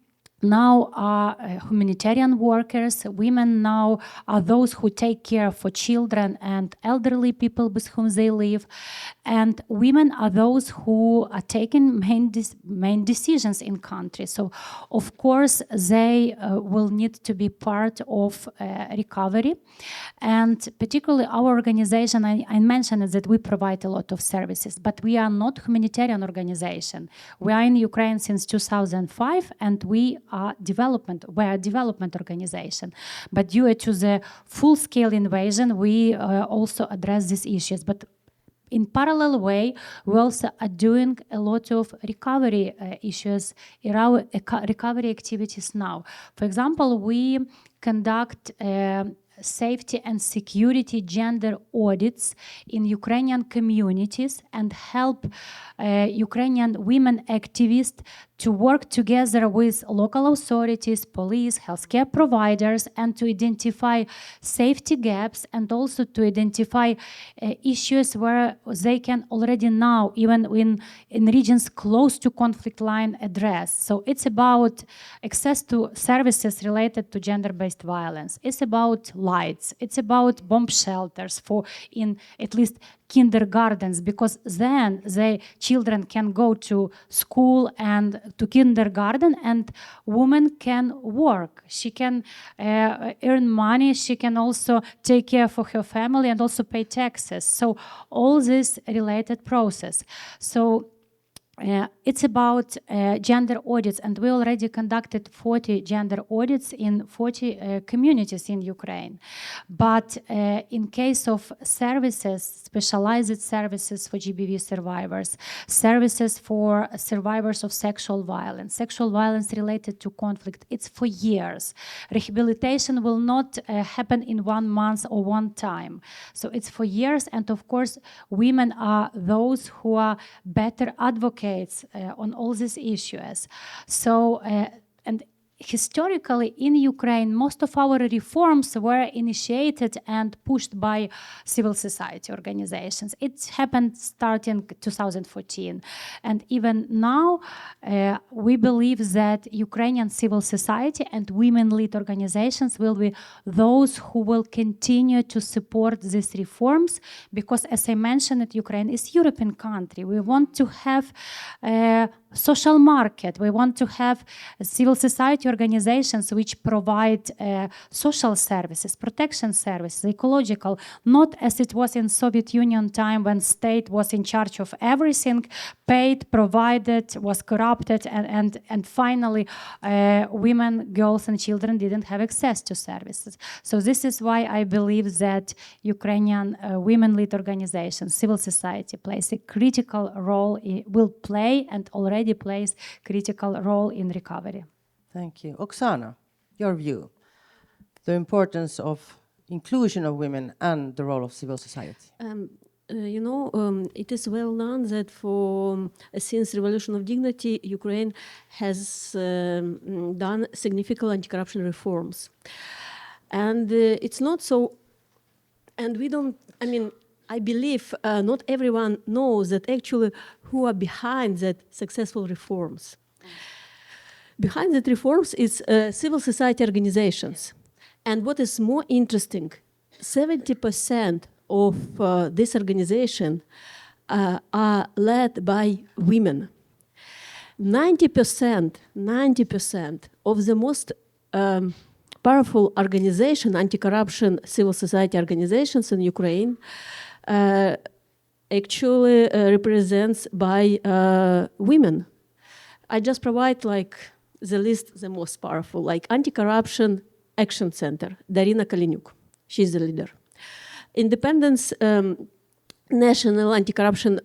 now are humanitarian workers. Women now are those who take care for children and elderly people with whom they live. And women are those who are taking main decisions in country. So, of course, they will need to be part of recovery. And particularly our organization, I mentioned that we provide a lot of services, but we are not a humanitarian organization. We are in Ukraine since 2005, and we are a development organization. But due to the full-scale invasion, we also address these issues. But in parallel way, we also are doing a lot of recovery issues in our recovery activities now. For example, we conduct safety and security gender audits in Ukrainian communities and help Ukrainian women activists to work together with local authorities, police, healthcare providers, and to identify safety gaps, and also to identify issues where they can already now, even in regions close to conflict line, address. So it's about access to services related to gender-based violence. It's about lights. It's about bomb shelters in at least kindergartens, because then the children can go to school and to kindergarten, and woman can work. She can earn money. She can also take care for her family and also pay taxes. So all this related process. So it's about gender audits, and we already conducted 40 gender audits in 40 communities in Ukraine. But in case of services, specialized services for GBV survivors, services for survivors of sexual violence related to conflict, it's for years. Rehabilitation will not happen in 1 month or one time. So it's for years, and of course, women are those who are better advocates on all these issues. So, and historically in Ukraine, most of our reforms were initiated and pushed by civil society organizations. It happened starting 2014. And even now, we believe that Ukrainian civil society and women-led organizations will be those who will continue to support these reforms, because, as I mentioned, Ukraine is a European country. We want to have a social market. We want to have civil society organizations which provide social services, protection services, ecological, not as it was in Soviet Union time when state was in charge of everything, paid, provided, was corrupted, and finally women, girls and children didn't have access to services. So this is why I believe that Ukrainian women-led organizations, civil society plays a critical role, will play and already plays critical role in recovery. Thank you. Oksana, your view, the importance of inclusion of women and the role of civil society. It is well known that since Revolution of Dignity, Ukraine has done significant anti-corruption reforms. And it's not so, and we don't, I believe not everyone knows that actually who are behind that successful reforms. Behind that reforms is civil society organizations. And what is more interesting, 70% of this organization are led by women. 90% of the most powerful organization, anti-corruption civil society organizations in Ukraine, actually represents by women. I just provide the list, the most powerful, like Anti-Corruption Action Center, Darina Kalinyuk, she's the leader. Independence National Anti-Corruption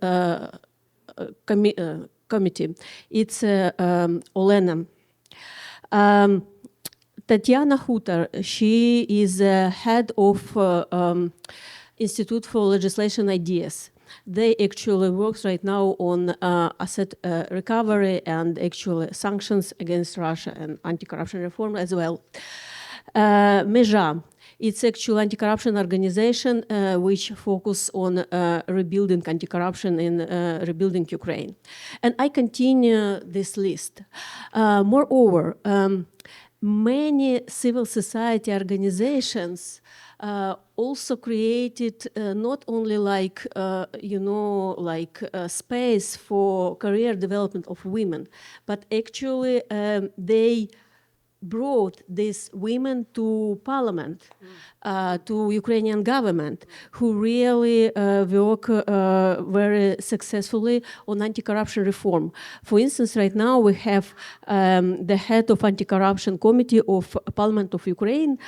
Committee, it's Olena. Tatiana Hutar, she is head of Institute for Legislation Ideas. They actually work right now on asset recovery and actually sanctions against Russia and anti-corruption reform as well. Meja, it's actually anti-corruption organization which focus on rebuilding anti-corruption in rebuilding Ukraine. And I continue this list. Moreover, many civil society organizations also created not only space for career development of women, but actually they brought these women to parliament, to Ukrainian government, who really work very successfully on anti-corruption reform. For instance, right now we have the head of anti-corruption committee of Parliament of Ukraine.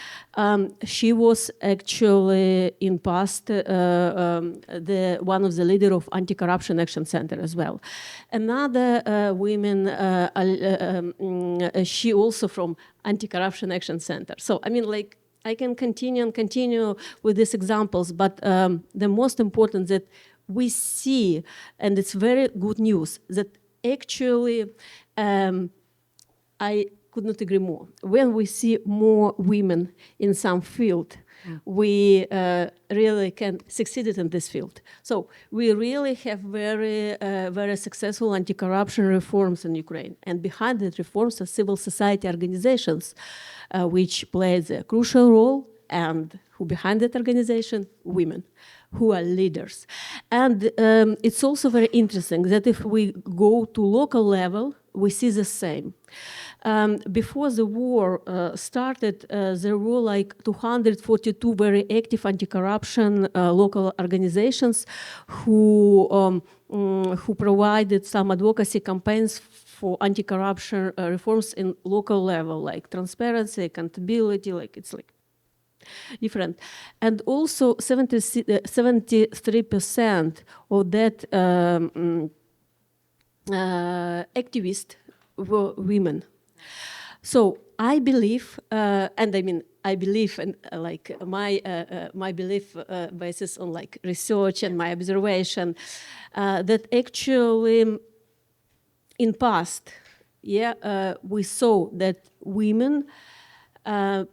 She was actually in past one of the leader of Anti-Corruption Action Center as well. Another woman, she also from Anti-Corruption Action Center. So I can continue with these examples, but the most important that we see, and it's very good news, that actually I could not agree more. When we see more women in some field, we really can succeed in this field. So we really have very successful anti-corruption reforms in Ukraine. And behind the reforms are civil society organizations, which plays a crucial role, and who behind that organization? Women, who are leaders. And it's also very interesting that if we go to local level, we see the same. Before the war started, there were 242 very active anti-corruption local organizations who provided some advocacy campaigns for anti-corruption reforms in local level, like transparency, accountability, it's different. And also 73% of that activists were women. So I believe, I believe, and my belief basis on research and my observation, that actually in past we saw that women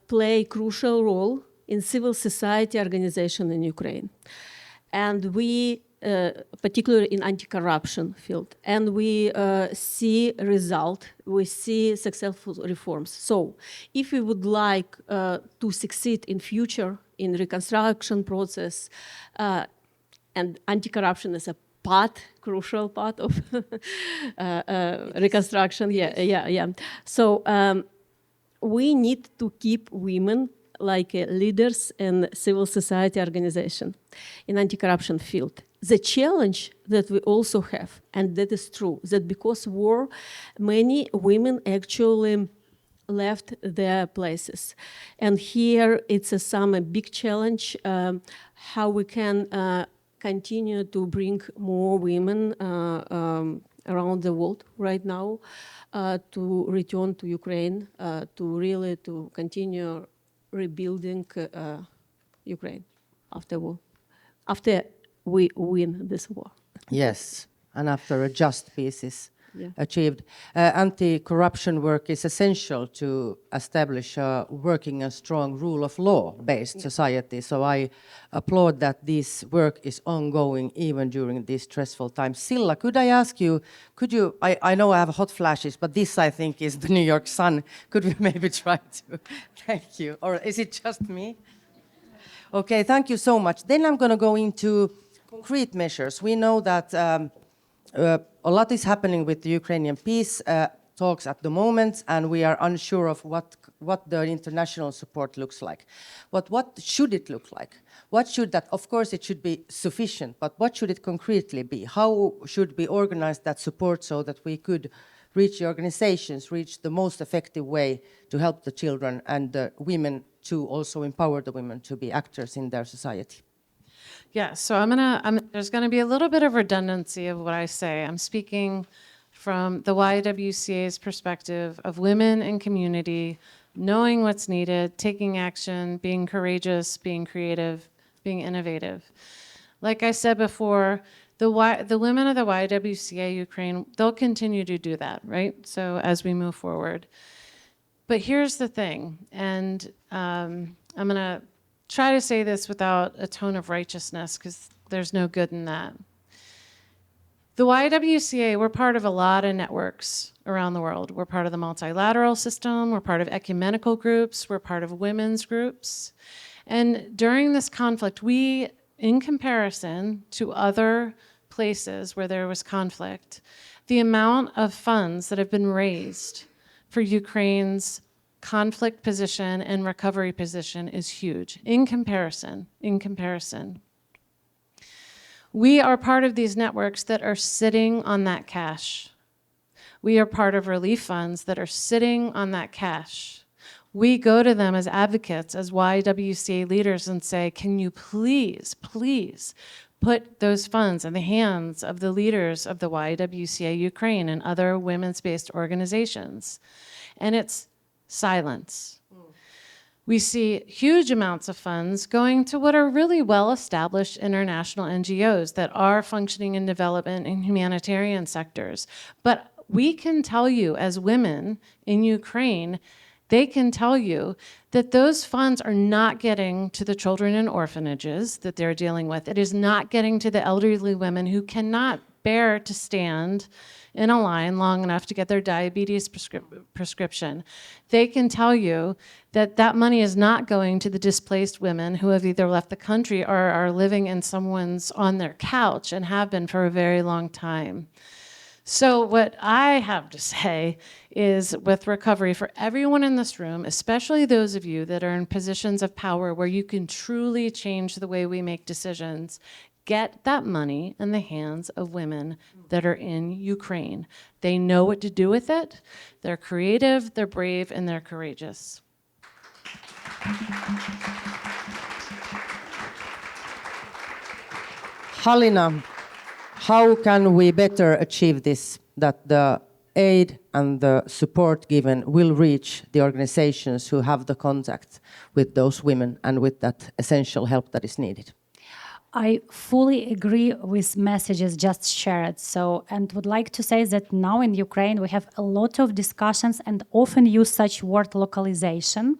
play a crucial role in civil society organization in Ukraine. And we, particularly in anti-corruption field, and we see result, we see successful reforms. So if we would like to succeed in future in reconstruction process, and anti-corruption is a crucial part of reconstruction. So we need to keep women like leaders in civil society organization in anti-corruption field. The challenge that we also have, and that is true, that because war, many women actually left their places. And here it's a big challenge how we can continue to bring more women around the world right now to return to Ukraine, to continue rebuilding Ukraine after war, after we win this war. Yes, and after a just peace is achieved. Anti-corruption work is essential to establish a working and strong rule of law-based society. So I applaud that this work is ongoing even during these stressful times. Silla, could I ask you, I know I have hot flashes, but this I think is the New York Sun. Could we maybe try to, thank you. Or is it just me? Okay, thank you so much. Then I'm going to go into concrete measures. We know that a lot is happening with the Ukrainian peace talks at the moment, and we are unsure of what the international support looks like. But what should it look like? What should that, of course it should be sufficient, but what should it concretely be? How should we organize that support so that we could reach the organizations, reach the most effective way to help the children and the women, to also empower the women to be actors in their society? Yeah, so there's gonna be a little bit of redundancy of what I say. I'm speaking from the YWCA's perspective of women and community, knowing what's needed, taking action, being courageous, being creative, being innovative. Like I said before, the women of the YWCA Ukraine, they'll continue to do that, right? So as we move forward. But here's the thing, and I'm gonna try to say this without a tone of righteousness, because there's no good in that. The YWCA, we're part of a lot of networks around the world. We're part of the multilateral system, we're part of ecumenical groups, we're part of women's groups. And during this conflict, we, in comparison to other places where there was conflict, the amount of funds that have been raised for Ukraine's conflict position and recovery position is huge in comparison. We are part of these networks that are sitting on that cash. We are part of relief funds that are sitting on that cash. We go to them as advocates, as YWCA leaders, and say, can you please put those funds in the hands of the leaders of the YWCA Ukraine and other women's-based organizations? And it's silence. We see huge amounts of funds going to what are really well-established international NGOs that are functioning in development and humanitarian sectors. But we can tell you as women in Ukraine, they can tell you that those funds are not getting to the children in orphanages that they're dealing with. It is not getting to the elderly women who cannot bear to stand in a line long enough to get their diabetes prescription. They can tell you that that money is not going to the displaced women who have either left the country or are living in someone's on their couch and have been for a very long time. So what I have to say is, with recovery, for everyone in this room, especially those of you that are in positions of power where you can truly change the way we make decisions, get that money in the hands of women that are in Ukraine. They know what to do with it. They're creative, they're brave, and they're courageous. Halina, how can we better achieve this, that the aid and the support given will reach the organizations who have the contact with those women and with that essential help that is needed? I fully agree with messages just shared. So, and would like to say that now in Ukraine we have a lot of discussions and often use such word localization.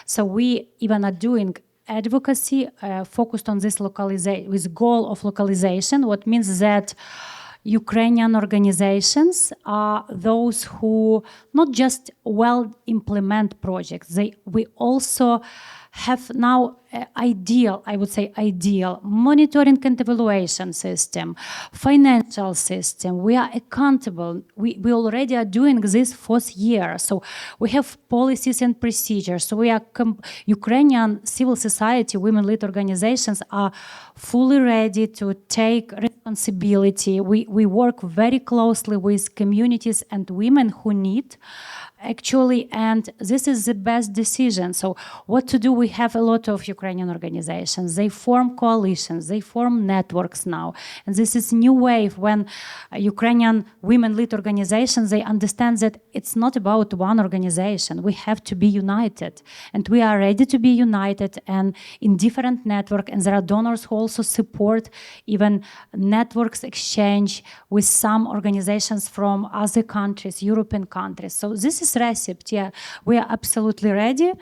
So we even are doing advocacy focused on this localization with goal of localization, what means that Ukrainian organizations are those who not just well implement projects, we also have now ideal monitoring and evaluation system, financial system. We are accountable. We already are doing this 4th year. So we have policies and procedures. So we are Ukrainian civil society, women-led organizations are fully ready to take responsibility. We work very closely with communities and women who need actually, and this is the best decision. So what to do? We have a lot of Ukrainian organizations. They form coalitions, they form networks now. And this is new wave when Ukrainian women-led organizations, they understand that it's not about one organization. We have to be united. And we are ready to be united and in different networks. And there are donors who also support even networks exchange with some organizations from other countries, European countries. So this is recipe. Yeah, we are absolutely ready.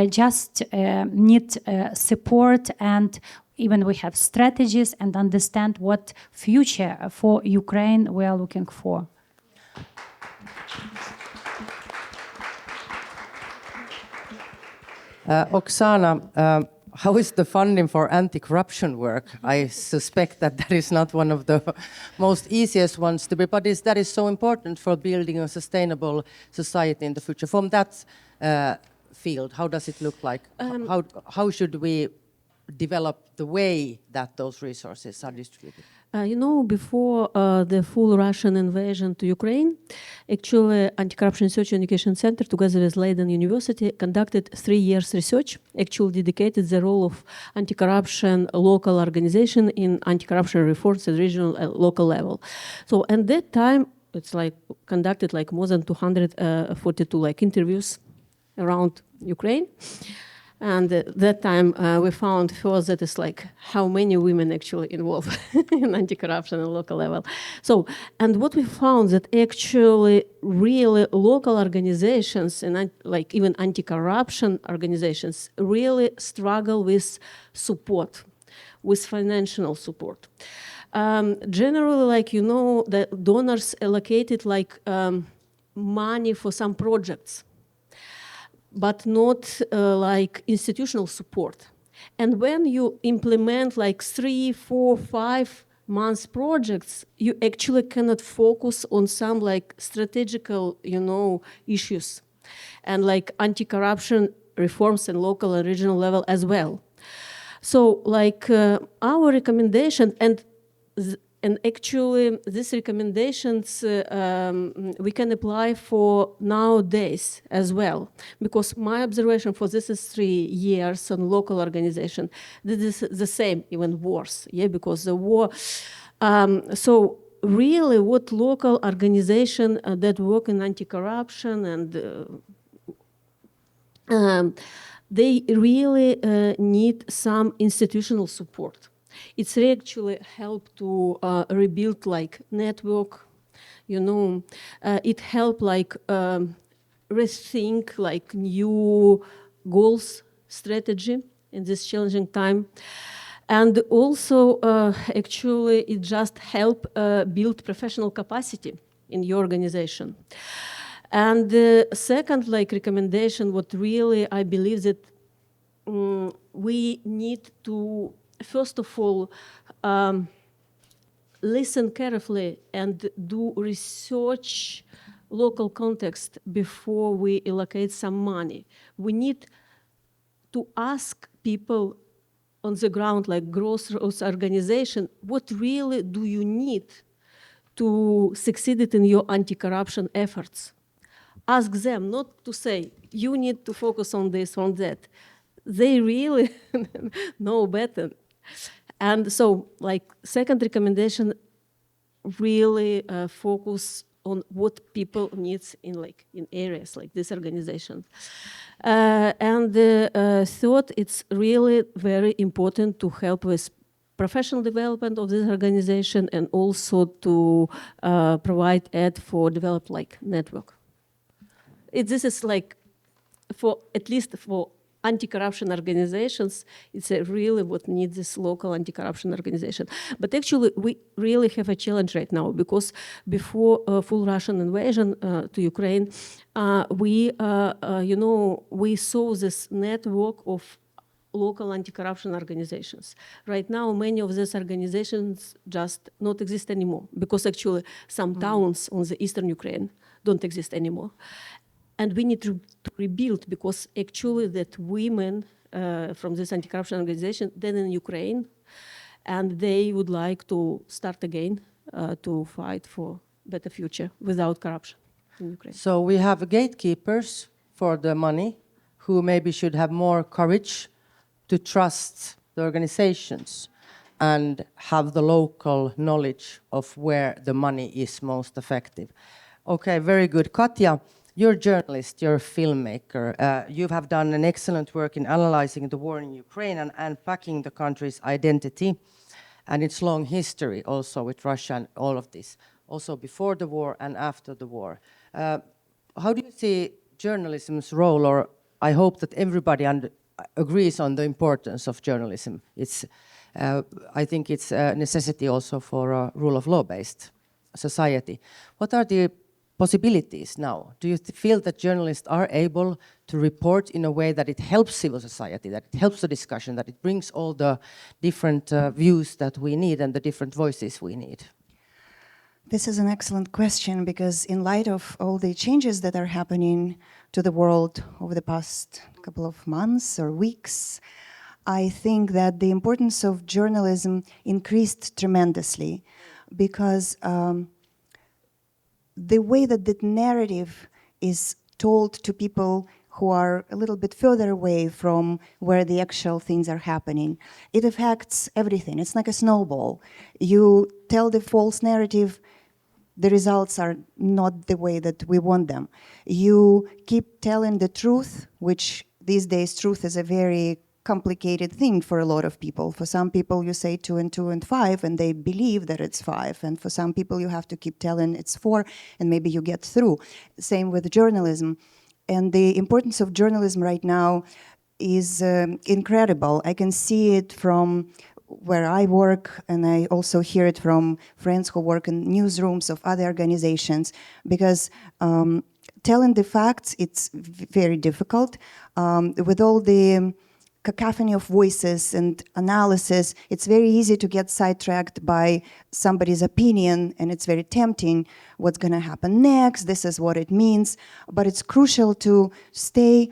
Just need support, and even we have strategies and understand what future for Ukraine we are looking for. Oksana, how is the funding for anti-corruption work? I suspect that is not one of the most easiest ones to be, but that is so important for building a sustainable society in the future. From that field, how does it look like? How should we develop the way that those resources are distributed? Before the full Russian invasion to Ukraine, actually Anti-Corruption Research and Education Center, together with Leiden University, conducted 3 years research, actually dedicated the role of anti-corruption local organization in anti-corruption reforms at regional local level. So at that time, it's conducted more than 242 interviews around Ukraine. And at that time, we found first that it's how many women actually involved in anti-corruption at local level. So, and what we found that actually really local organizations and even anti-corruption organizations really struggle with support, with financial support. Generally, the donors allocated money for some projects, but not institutional support. And when you implement 3, 4, 5 months projects, you actually cannot focus on some strategical, issues and anti-corruption reforms in local and regional level as well. So our recommendation and actually, these recommendations we can apply for nowadays as well, because my observation for this is 3 years on local organization. This is the same, even worse, because the war. So really, what local organization that work in anti-corruption and they really need some institutional support. It's actually helped to rebuild network, it helped rethink new goals, strategy in this challenging time. And also actually it just helped build professional capacity in your organization. And the second recommendation, what really I believe that we need to first of all, listen carefully and do research local context before we allocate some money. We need to ask people on the ground, grassroots organization, what really do you need to succeed in your anti-corruption efforts? Ask them, not to say, you need to focus on this, on that. They really know better. And so, second recommendation, really focus on what people need in areas like this organization. And third, it's really very important to help with professional development of this organization and also to provide ad for develop like network. This is like for at least for anti-corruption organizations, it's really what needs this local anti-corruption organization. But actually, we really have a challenge right now because before full Russian invasion to Ukraine, we saw this network of local anti-corruption organizations. Right now, many of these organizations just not exist anymore because actually some towns on the eastern Ukraine don't exist anymore. And we need to rebuild because actually that women from this anti-corruption organization, then in Ukraine, and they would like to start again to fight for better future without corruption in Ukraine. So we have gatekeepers for the money who maybe should have more courage to trust the organizations and have the local knowledge of where the money is most effective. Okay, very good. Katja, you're a journalist, you're a filmmaker. You have done an excellent work in analyzing the war in Ukraine and unpacking the country's identity and its long history also with Russia and all of this, also before the war and after the war. How do you see journalism's role, or I hope that everybody agrees on the importance of journalism. I think it's a necessity also for a rule of law-based society. What are the possibilities now? Do you feel that journalists are able to report in a way that it helps civil society, that it helps the discussion, that it brings all the different views that we need and the different voices we need? This is an excellent question because in light of all the changes that are happening to the world over the past couple of months or weeks, I think that the importance of journalism increased tremendously because the way that the narrative is told to people who are a little bit further away from where the actual things are happening, it affects everything. It's like a snowball. You tell the false narrative, the results are not the way that we want them. You keep telling the truth, which these days truth is a very complicated thing for a lot of people. For some people you say 2 and 2 and 5 and they believe that it's 5. And for some people you have to keep telling it's 4 and maybe you get through. Same with journalism. And the importance of journalism right now is incredible. I can see it from where I work, and I also hear it from friends who work in newsrooms of other organizations, because telling the facts, it's very difficult. With all the cacophony of voices and analysis, it's very easy to get sidetracked by somebody's opinion, and it's very tempting. What's going to happen next? This is what it means. But it's crucial to stay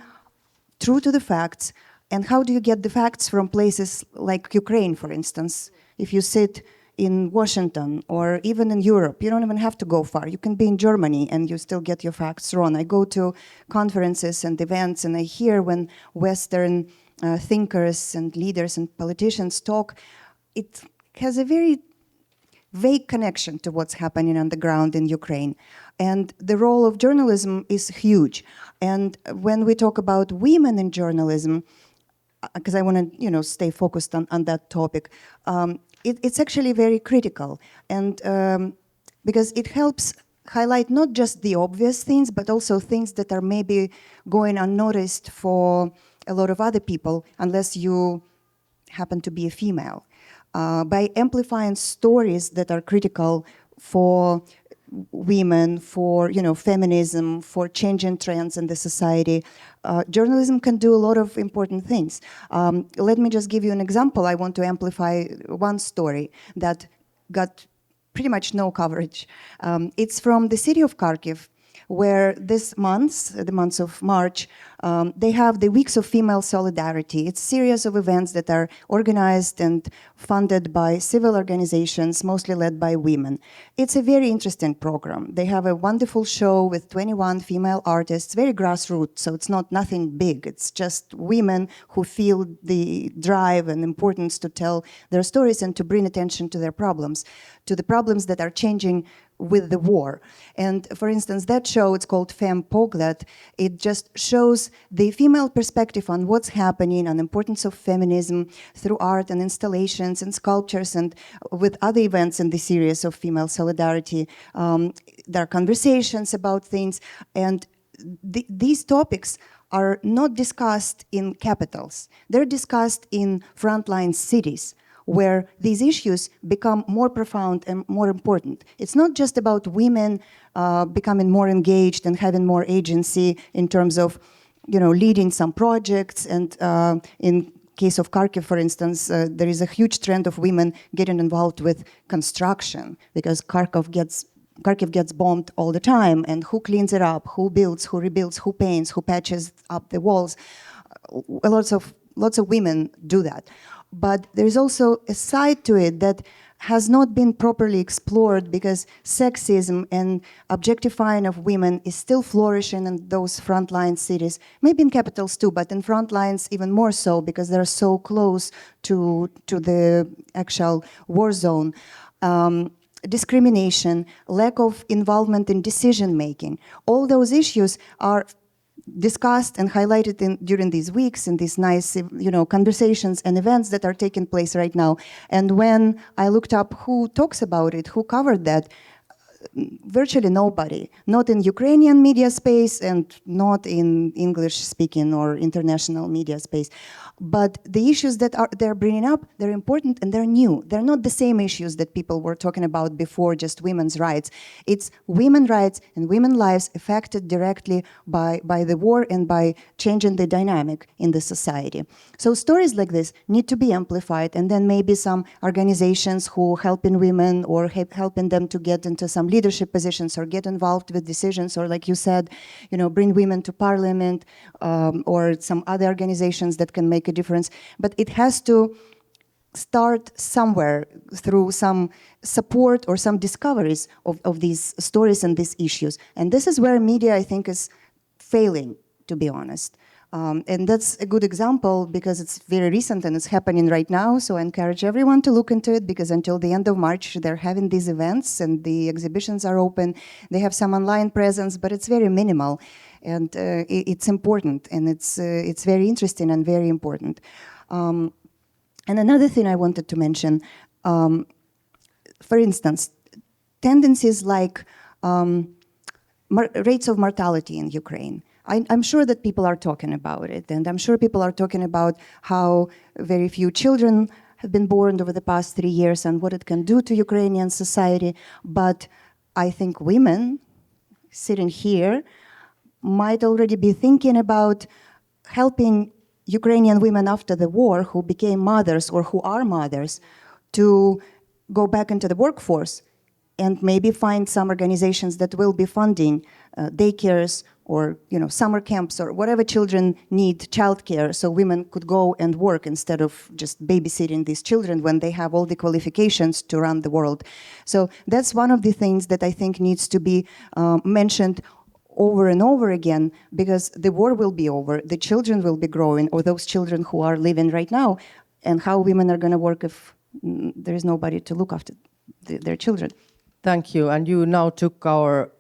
true to the facts. And how do you get the facts from places like Ukraine, for instance? If you sit in Washington or even in Europe, you don't even have to go far. You can be in Germany and you still get your facts wrong. I go to conferences and events and I hear when Western thinkers and leaders and politicians talk, it has a very vague connection to what's happening on the ground in Ukraine. And the role of journalism is huge. And when we talk about women in journalism, because I want to, stay focused on that topic, it's actually very critical. And because it helps highlight not just the obvious things, but also things that are maybe going unnoticed for a lot of other people, unless you happen to be a female. By amplifying stories that are critical for women, for feminism, for changing trends in the society, journalism can do a lot of important things. Let me just give you an example. I want to amplify one story that got pretty much no coverage. It's from the city of Kharkiv, where this month, the months of March, they have the Weeks of Female Solidarity. It's a series of events that are organized and funded by civil organizations, mostly led by women. It's a very interesting program. They have a wonderful show with 21 female artists, very grassroots, so it's not nothing big. It's just women who feel the drive and importance to tell their stories and to bring attention to their problems, to the problems that are changing with the war. And for instance, that show, it's called Fempogled, it just shows the female perspective on what's happening, on the importance of feminism through art and installations and sculptures and with other events in the series of female solidarity. There are conversations about things, and these topics are not discussed in capitals. They're discussed in frontline cities, where these issues become more profound and more important. It's not just about women becoming more engaged and having more agency in terms of, leading some projects. And in case of Kharkiv, for instance, there is a huge trend of women getting involved with construction, because Kharkiv gets bombed all the time, and who cleans it up, who builds, who rebuilds, who paints, who patches up the walls. Lots of women do that. But there's also a side to it that has not been properly explored, because sexism and objectifying of women is still flourishing in those frontline cities, maybe in capitals too, but in frontlines even more so, because they're so close to the actual war zone. Discrimination, lack of involvement in decision making, all those issues are discussed and highlighted during these weeks, in these nice, conversations and events that are taking place right now. And when I looked up who talks about it, who covered that, virtually nobody, not in Ukrainian media space and not in English-speaking or international media space. But the issues that they're bringing up, they're important and they're new. They're not the same issues that people were talking about before, just women's rights. It's women's rights and women's lives affected directly by the war and by changing the dynamic in the society. So stories like this need to be amplified, and then maybe some organizations who helping women or helping them to get into some leadership positions or get involved with decisions, or like you said, bring women to parliament, or some other organizations that can make a difference. But it has to start somewhere through some support or some discoveries of these stories and these issues. And this is where media, I think, is failing, to be honest. And that's a good example because it's very recent and it's happening right now. So I encourage everyone to look into it, because until the end of March, they're having these events and the exhibitions are open. They have some online presence, but it's very minimal. And it's important, and it's very interesting and very important. And another thing I wanted to mention, for instance, tendencies like rates of mortality in Ukraine. I'm sure that people are talking about it, and I'm sure people are talking about how very few children have been born over the past 3 years and what it can do to Ukrainian society. But I think women sitting here might already be thinking about helping Ukrainian women after the war who became mothers or who are mothers to go back into the workforce, and maybe find some organizations that will be funding daycares or summer camps or whatever children need childcare, so women could go and work instead of just babysitting these children when they have all the qualifications to run the world. So that's one of the things that I think needs to be mentioned over and over again, because the war will be over, the children will be growing, or those children who are living right now, and how women are going to work if there is nobody to look after their children. Thank you. And you now took our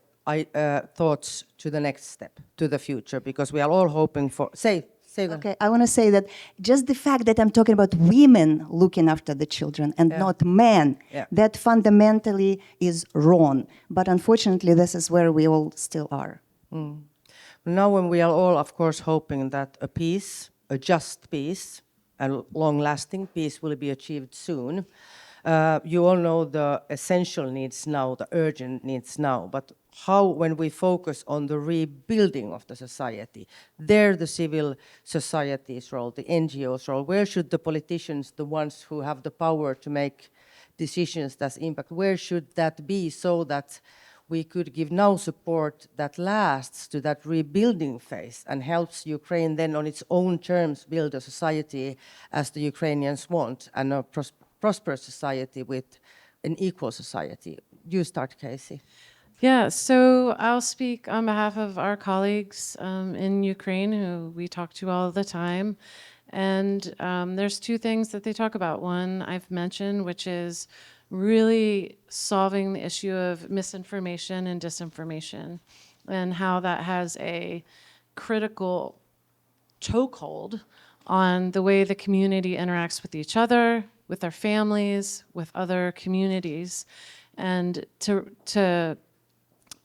thoughts to the next step, to the future, because we are all hoping for... Say that. Okay, I want to say that just the fact that I'm talking about women looking after the children and not men, that fundamentally is wrong. But unfortunately, this is where we all still are. Now when we are all, of course, hoping that a peace, a just peace, and long-lasting peace will be achieved soon, you all know the essential needs now, the urgent needs now, but how, when we focus on the rebuilding of the society, there the civil society's role, the NGO's role, where should the politicians, the ones who have the power to make decisions that impact, where should that be, so that we could give now support that lasts to that rebuilding phase and helps Ukraine then on its own terms build a society as the Ukrainians want, and a prosperous society with an equal society. You start, Casey. Yeah, so I'll speak on behalf of our colleagues in Ukraine who we talk to all the time. And there's two things that they talk about. One I've mentioned, which is really solving the issue of misinformation and disinformation, and how that has a critical chokehold on the way the community interacts with each other, with their families, with other communities. And to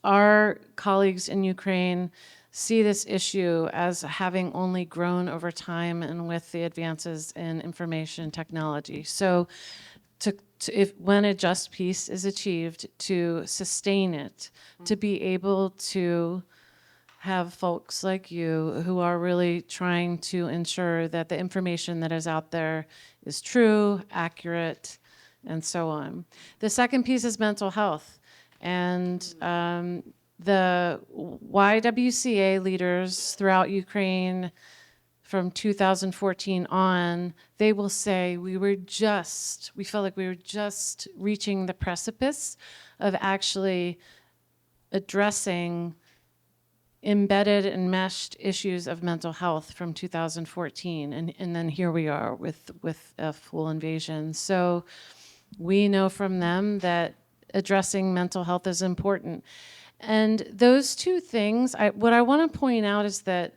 our colleagues in Ukraine see this issue as having only grown over time and with the advances in information technology. So if when a just peace is achieved, to sustain it, to be able to have folks like you who are really trying to ensure that the information that is out there is true, accurate, and so on. The second piece is mental health. And the YWCA leaders throughout Ukraine from 2014 on, they will say we felt like we were just reaching the precipice of actually addressing embedded and meshed issues of mental health from 2014. And then here we are with a full invasion. So we know from them that addressing mental health is important. And those two things, what I want to point out is that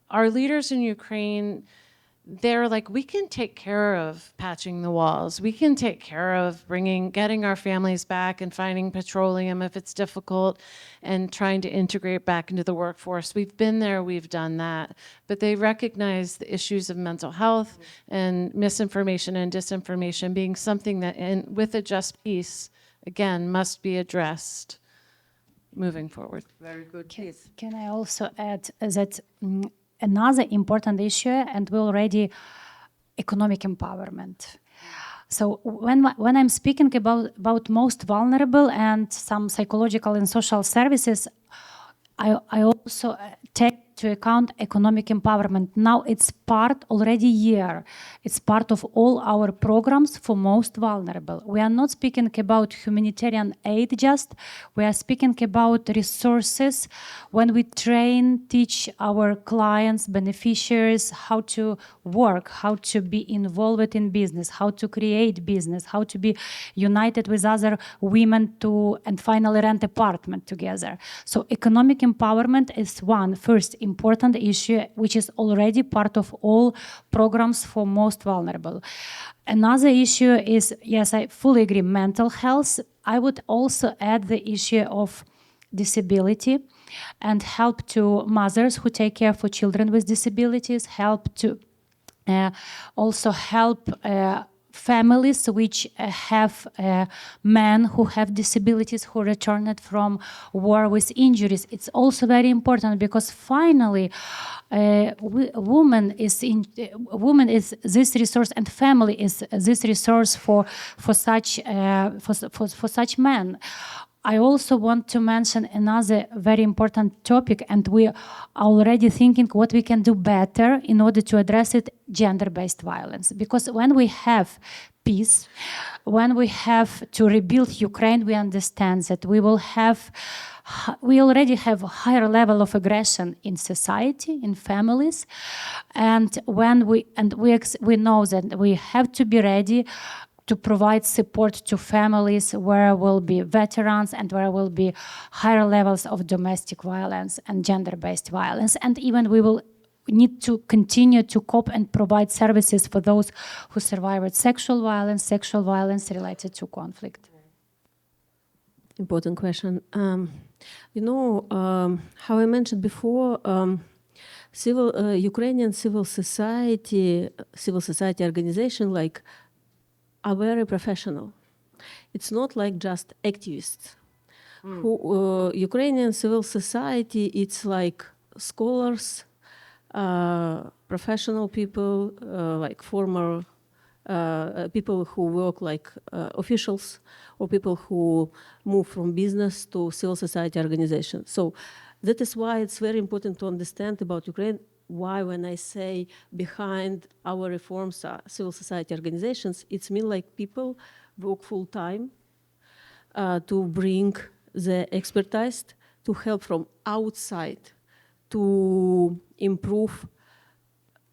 our leaders in Ukraine, they're like, we can take care of patching the walls. We can take care of getting our families back and finding petroleum if it's difficult and trying to integrate back into the workforce. We've been there, we've done that. But they recognize the issues of mental health and misinformation and disinformation being something that, with a just peace, again, must be addressed moving forward. Very good. Please. Can I also add that another important issue, and we already economic empowerment. So when I'm speaking about most vulnerable and some psychological and social services, I also take to account economic empowerment. Now it's part already here. It's part of all our programs for most vulnerable. We are not speaking about humanitarian aid just, we are speaking about resources when we teach our clients, beneficiaries how to work, how to be involved in business, how to create business, how to be united with other women and finally rent apartment together. So economic empowerment is one first important issue, which is already part of all programs for most vulnerable. Another issue is, yes, I fully agree, mental health. I would also add the issue of disability and help to mothers who take care for children with disabilities, help to also help families which have men who have disabilities who returned from war with injuries. It's also very important because finally woman is this resource and family is this resource for such men. I also want to mention another very important topic, and we are already thinking what we can do better in order to address it, gender-based violence. Because when we have peace, when we have to rebuild Ukraine, we understand that we already have a higher level of aggression in society, in families, and we know that we have to be ready to provide support to families where will be veterans and where will be higher levels of domestic violence and gender-based violence. And even we will need to continue to cope and provide services for those who survived sexual violence related to conflict. Important question. How I mentioned before, Ukrainian civil society organization are very professional. It's not like just activists. Ukrainian civil society, it's like scholars, professional people, like former people who work like officials, or people who move from business to civil society organization. So that is why it's very important to understand about Ukraine, why when I say behind our reforms are civil society organizations, it's mean like people work full time to bring the expertise to help from outside to improve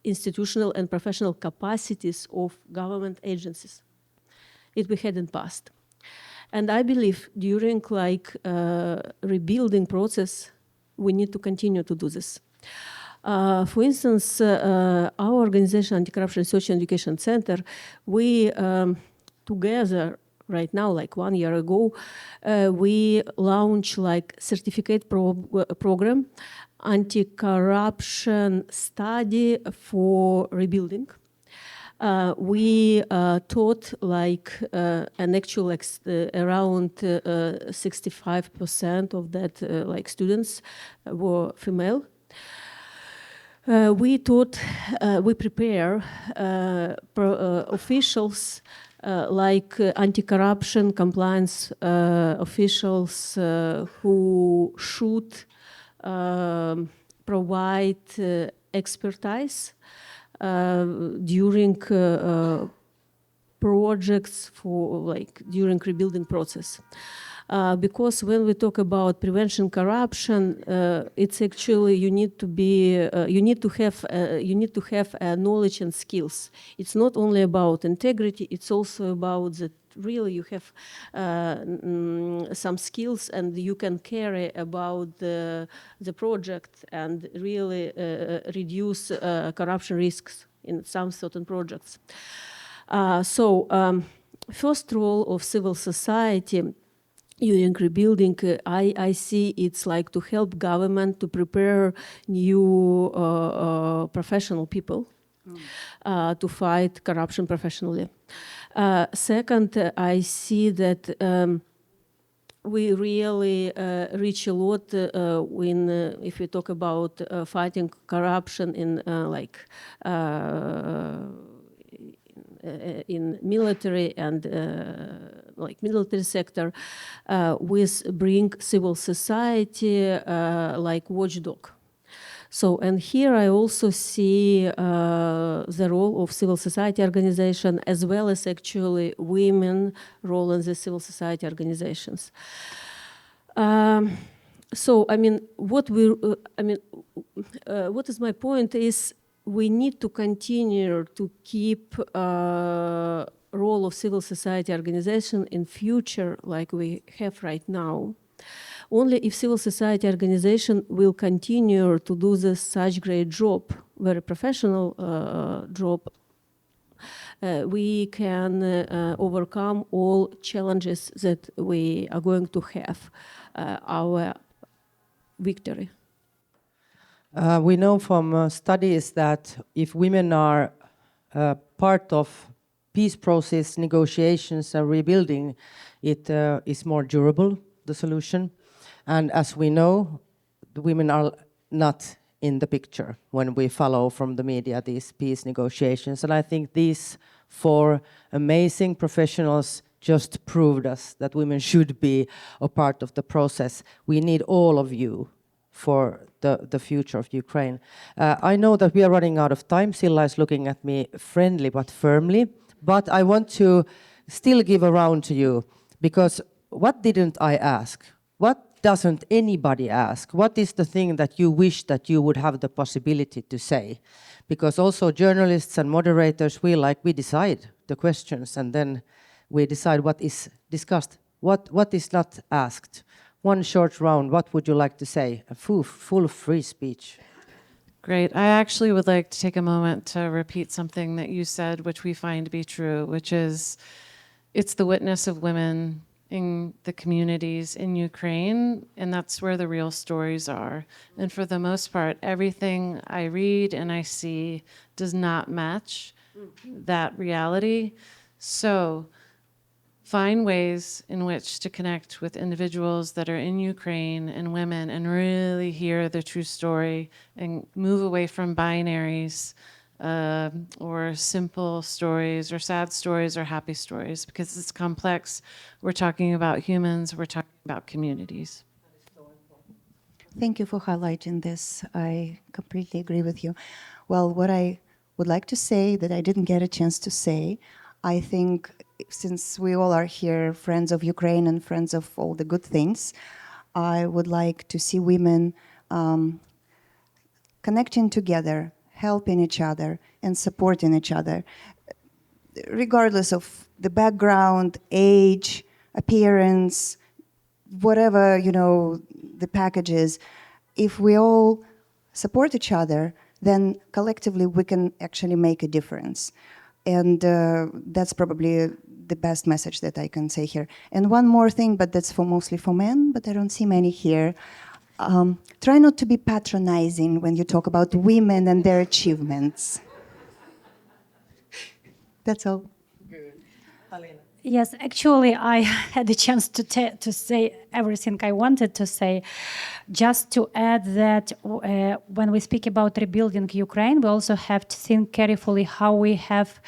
institutional and professional capacities of government agencies. it we had in past. And I believe during rebuilding process, we need to continue to do this. For instance, our organization, Anti-Corruption Research and Education Center, we together right now, 1 year ago, we launched certificate program, anti-corruption study for rebuilding. We taught and actually around 65% of that students were female. We prepare officials anti-corruption compliance officials who should provide expertise during projects during rebuilding process. Because when we talk about prevention corruption, it's actually you need to have knowledge and skills. It's not only about integrity; it's also about that really you have some skills and you can carry about the project and really reduce corruption risks in some certain projects. First role of civil society during rebuilding, I see it's to help government to prepare new professional people to fight corruption professionally. Second, I see that we really reach a lot if we talk about fighting corruption in military and military sector, with bring civil society watchdog. And here I also see the role of civil society organization as well as actually women role in the civil society organizations. What is my point is we need to continue to keep role of civil society organization in future like we have right now. Only if civil society organization will continue to do such great job, very professional job, we can overcome all challenges that we are going to have our victory. We know from studies that if women are part of peace process, negotiations and rebuilding, it is more durable, the solution. And as we know, the women are not in the picture when we follow from the media these peace negotiations. And I think these 4 amazing professionals just proved us that women should be a part of the process. We need all of you for the future of Ukraine. I know that we are running out of time. Silla is looking at me friendly but firmly. But I want to still give a round to you, because what didn't I ask? What doesn't anybody ask? What is the thing that you wish that you would have the possibility to say? Because also journalists and moderators, we decide the questions and then we decide what is discussed, what is not asked. One short round, what would you like to say? A full free speech. Great. I actually would like to take a moment to repeat something that you said, which we find to be true, which is it's the witness of women in the communities in Ukraine, and that's where the real stories are. And for the most part, everything I read and I see does not match that reality. So find ways in which to connect with individuals that are in Ukraine and women and really hear the true story and move away from binaries or simple stories or sad stories or happy stories, because it's complex. We're talking about humans, we're talking about communities. Thank you for highlighting this. I completely agree with you. Well, what I would like to say that I didn't get a chance to say, I think since we all are here, friends of Ukraine and friends of all the good things, I would like to see women connecting together, helping each other and supporting each other. regardless of the background, age, appearance, whatever, you know, the package is, if we all support each other, then collectively we can actually make a difference. And that's probably the best message that I can say here. And one more thing, but that's mostly for men, but I don't see many here. Try not to be patronizing when you talk about women and their achievements. That's all. Yes, actually, I had a chance to say everything I wanted to say. Just to add that when we speak about rebuilding Ukraine, we also have to think carefully how we have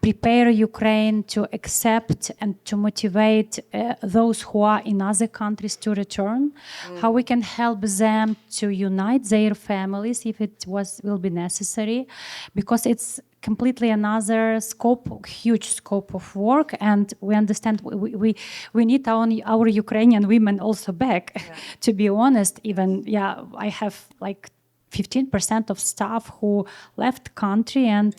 prepare Ukraine to accept and to motivate those who are in other countries to return, how we can help them to unite their families if it will be necessary, because it's completely another scope, huge scope of work, and we understand we need our Ukrainian women also back. Yeah. To be honest, even I have like 15% of staff who left country, and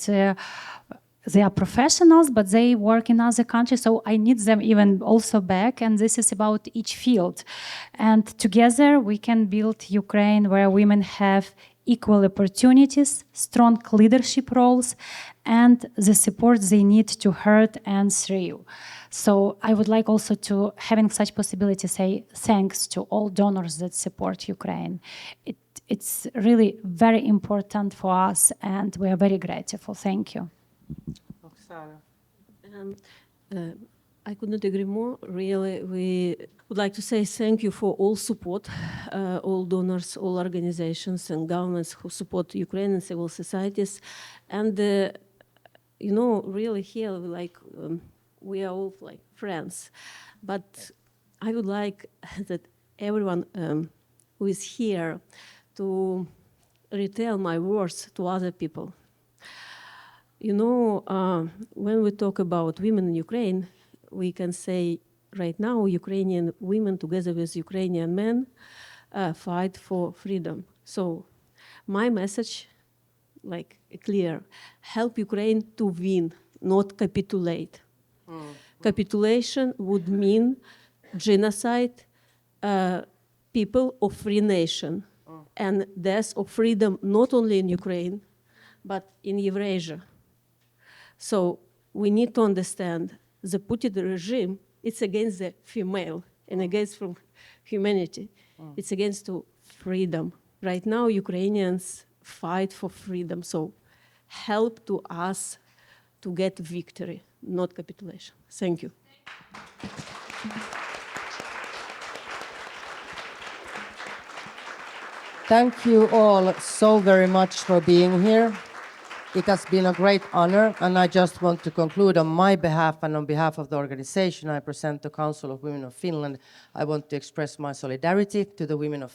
they are professionals, but they work in other countries, so I need them even also back, and this is about each field. And together we can build Ukraine where women have equal opportunities, strong leadership roles, and the support they need to hurt and thrive. So I would like also to, having such possibility, say thanks to all donors that support Ukraine. It's really very important for us, and we are very grateful. Thank you. I could not agree more. Really, we would like to say thank you for all support, all donors, all organizations and governments who support Ukrainian civil societies. And, you know, really here, we are all like friends. But I would like that everyone who is here to retell my words to other people. You know, when we talk about women in Ukraine, we can say right now Ukrainian women together with Ukrainian men fight for freedom. So my message, like clear, help Ukraine to win, not capitulate. Capitulation would mean genocide, people of free nation, and death of freedom not only in Ukraine, but in Eurasia. So we need to understand the Putin regime, it's against the female and against from humanity. It's against freedom. Right now, Ukrainians fight for freedom. So help to us to get victory, not capitulation. Thank you. Thank you all so very much for being here. It has been a great honor, and I just want to conclude on my behalf and on behalf of the organization I present the Council of Women of Finland. I want to express my solidarity to the women of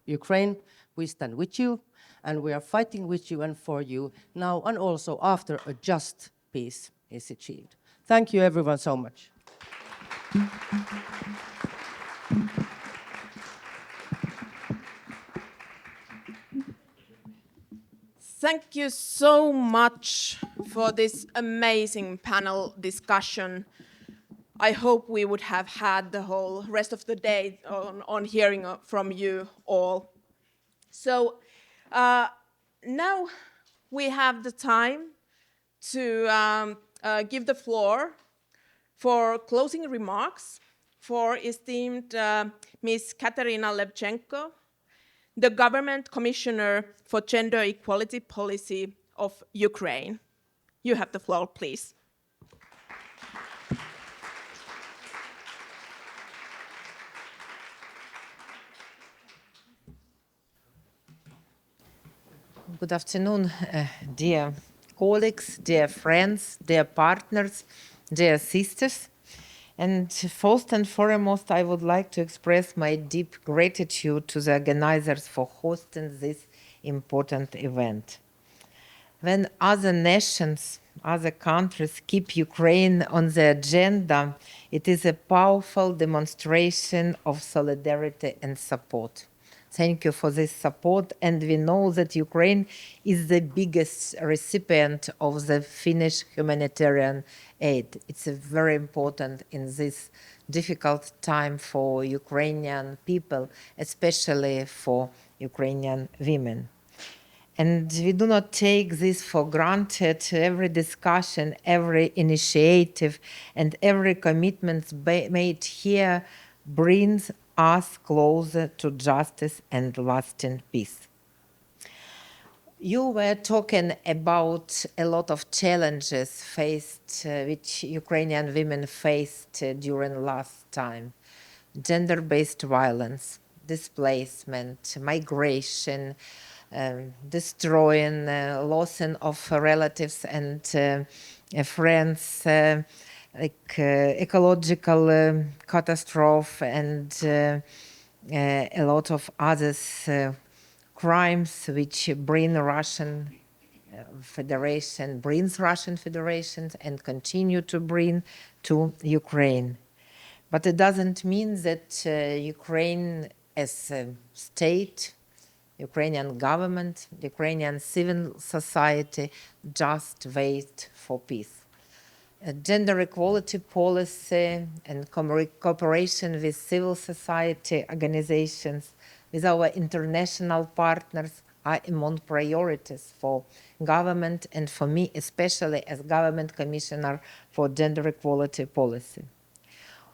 Ukraine. We stand with you, and we are fighting with you and for you now and also after a just peace is achieved. Thank you everyone so much. Thank you so much for this amazing panel discussion. I hope we would have had the whole rest of the day on hearing from you all. So now we have the time to give the floor for closing remarks for esteemed Ms. Katerina Levchenko, the Government Commissioner for Gender Equality Policy of Ukraine. You have the floor, please. Good afternoon, dear colleagues, dear friends, dear partners, dear sisters. And first and foremost, I would like to express my deep gratitude to the organizers for hosting this important event. When other nations, other countries keep Ukraine on the agenda, it is a powerful demonstration of solidarity and support. Thank you for this support. And we know that Ukraine is the biggest recipient of the Finnish humanitarian aid. It's very important in this difficult time for Ukrainian people, especially for Ukrainian women. And we do not take this for granted. Every discussion, every initiative, and every commitment made here brings us closer to justice and lasting peace. You were talking about a lot of challenges faced, which Ukrainian women faced during last time. Gender-based violence, displacement, migration, destroying, losing of relatives and friends, ecological catastrophe, and a lot of others crimes which brings Russian Federation and continue to bring to Ukraine. But it doesn't mean that Ukraine as a state, Ukrainian government, Ukrainian civil society just wait for peace. Gender equality policy and cooperation with civil society organizations, with our international partners are among priorities for government and for me, especially as Government Commissioner for Gender Equality Policy.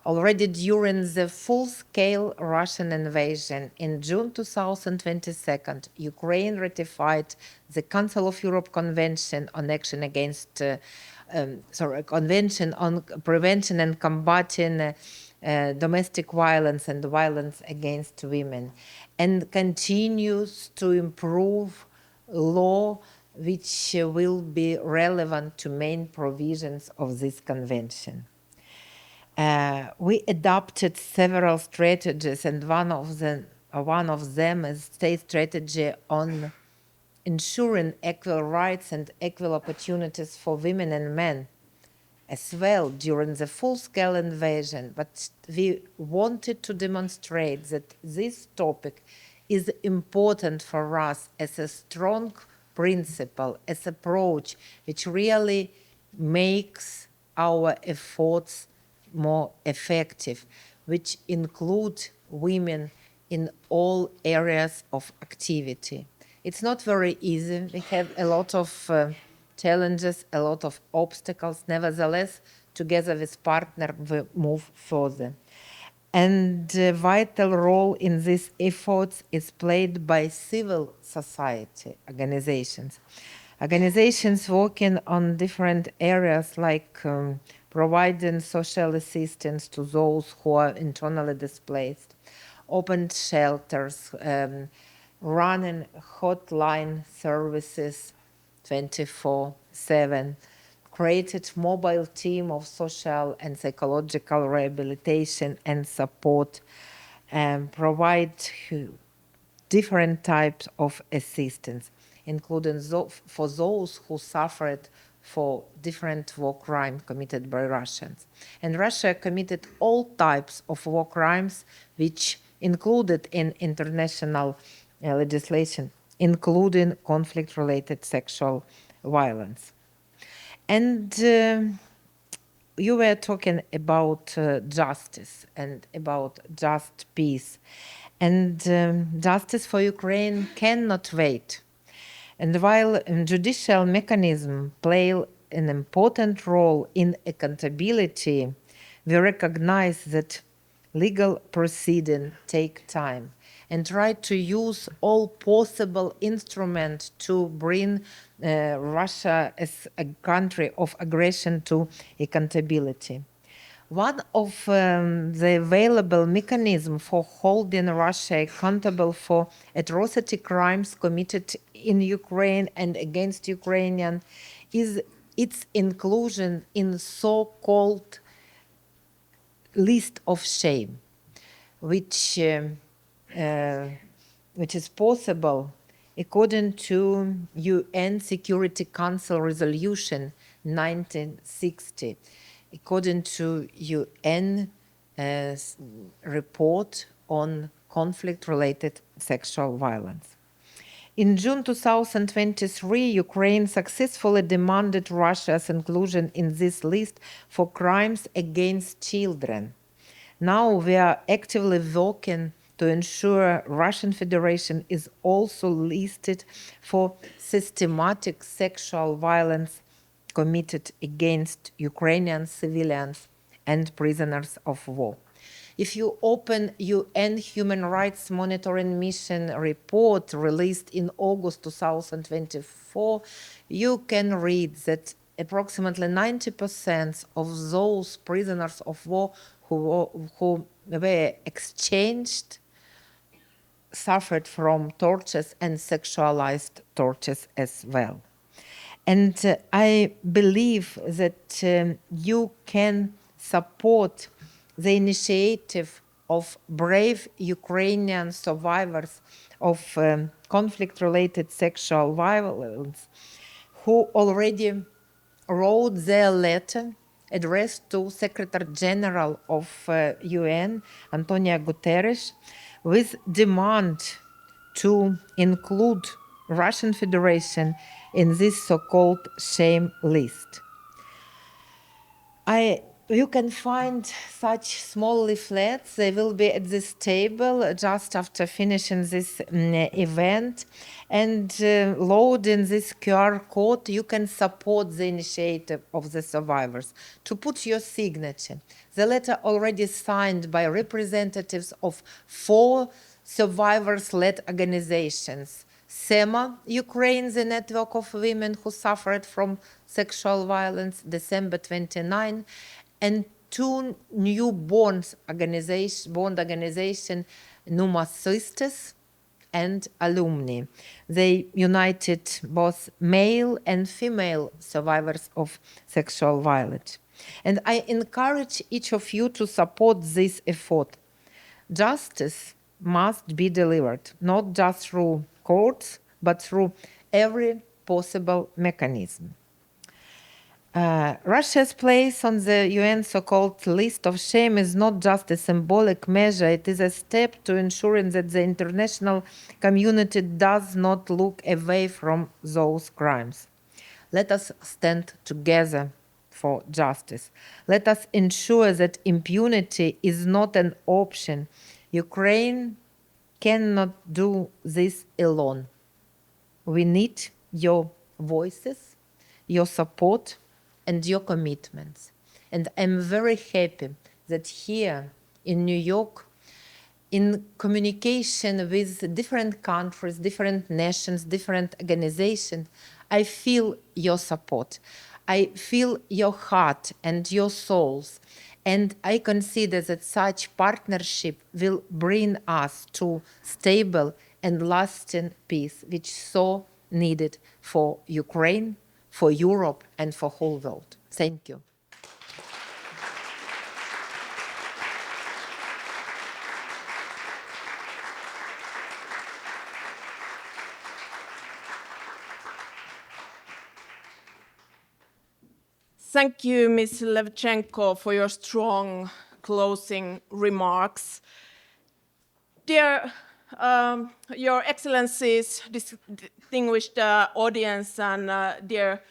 Already during the full-scale Russian invasion in June 2022, Ukraine ratified the Council of Europe Convention on Action against Convention on Prevention and Combating Domestic Violence and Violence against Women, and continues to improve law which will be relevant to main provisions of this convention. We adopted several strategies, and one of them is state strategy on ensuring equal rights and equal opportunities for women and men as well during the full-scale invasion. But we wanted to demonstrate that this topic is important for us as a strong principle, as approach, which really makes our efforts more effective, which include women in all areas of activity. It's not very easy. We have a lot of challenges, a lot of obstacles. Nevertheless, together with partners, we move further. And a vital role in these efforts is played by civil society organizations. Organizations working on different areas like providing social assistance to those who are internally displaced, opened shelters, running hotline services 24/7, created mobile team of social and psychological rehabilitation and support, and provide different types of assistance, including for those who suffered for different war crimes committed by Russians. And Russia committed all types of war crimes which included in international legislation, including conflict-related sexual violence. And you were talking about justice and about just peace. And justice for Ukraine cannot wait. And while judicial mechanisms play an important role in accountability, we recognize that legal proceedings take time and try to use all possible instruments to bring Russia as a country of aggression to accountability. One of the available mechanisms for holding Russia accountable for atrocity crimes committed in Ukraine and against Ukrainians is its inclusion in so-called list of shame, which is possible according to UN Security Council Resolution 1960, according to UN report on conflict-related sexual violence. In June 2023, Ukraine successfully demanded Russia's inclusion in this list for crimes against children. Now we are actively working to ensure Russian Federation is also listed for systematic sexual violence committed against Ukrainian civilians and prisoners of war. If you open UN Human Rights Monitoring Mission report released in August 2024, you can read that approximately 90% of those prisoners of war who were exchanged suffered from tortures and sexualized tortures as well. And I believe that you can support the initiative of brave Ukrainian survivors of conflict-related sexual violence who already wrote their letter addressed to Secretary General of UN, Antonio Guterres, with demand to include Russian Federation in this so-called shame list. You can find such small leaflets. They will be at this table just after finishing this event. And loading this QR code, you can support the initiative of the survivors to put your signature. The letter already signed by representatives of 4 survivors-led organizations. SEMA, Ukraine, the network of women who suffered from sexual violence, December 29, and 2 new bond organization, Numa Sisters and Alumni. They united both male and female survivors of sexual violence. And I encourage each of you to support this effort. Justice must be delivered, not just through courts, but through every possible mechanism. Russia's place on the UN so-called list of shame is not just a symbolic measure, it is a step to ensuring that the international community does not look away from those crimes. Let us stand together for justice. Let us ensure that impunity is not an option. Ukraine cannot do this alone. We need your voices, your support, and your commitments. And I'm very happy that here in New York, in communication with different countries, different nations, different organizations, I feel your support. I feel your heart and your souls. And I consider that such partnership will bring us to stable and lasting peace, which is so needed for Ukraine, for Europe, and for whole world. Thank you. Thank you, Ms. Levchenko, for your strong closing remarks. Dear Your Excellencies, distinguished audience, and dear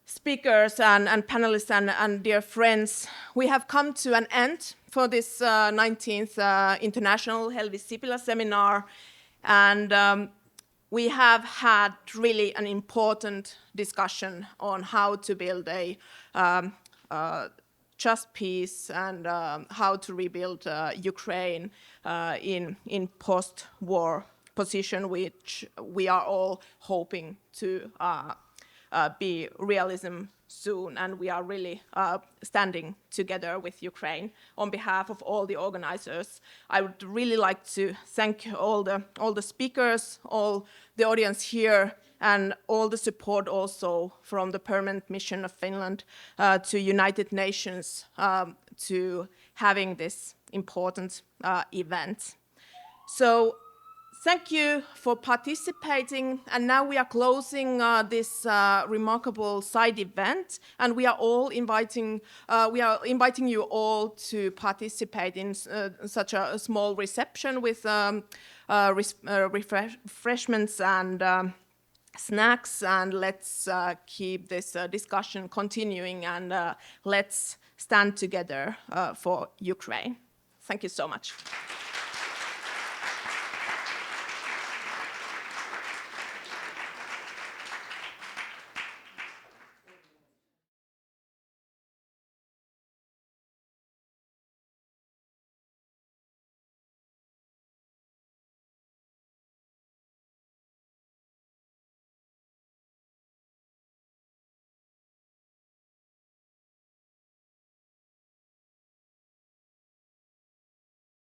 speakers and panelists and dear friends, we have come to an end for this 19th International Helvi Sipilä seminar, and we have had really an important discussion on how to build a just peace and how to rebuild Ukraine in post-war position, which we are all hoping to be realism soon, and we are really standing together with Ukraine. On behalf of all the organizers, I would really like to thank all the speakers, all the audience here, and all the support also from the Permanent Mission of Finland to United Nations to having this important event. So Thank you for participating. And now we are closing this remarkable side event, and we are inviting you all to participate in such a small reception with refreshments and snacks. And let's keep this discussion continuing, and let's stand together for Ukraine. Thank you so much.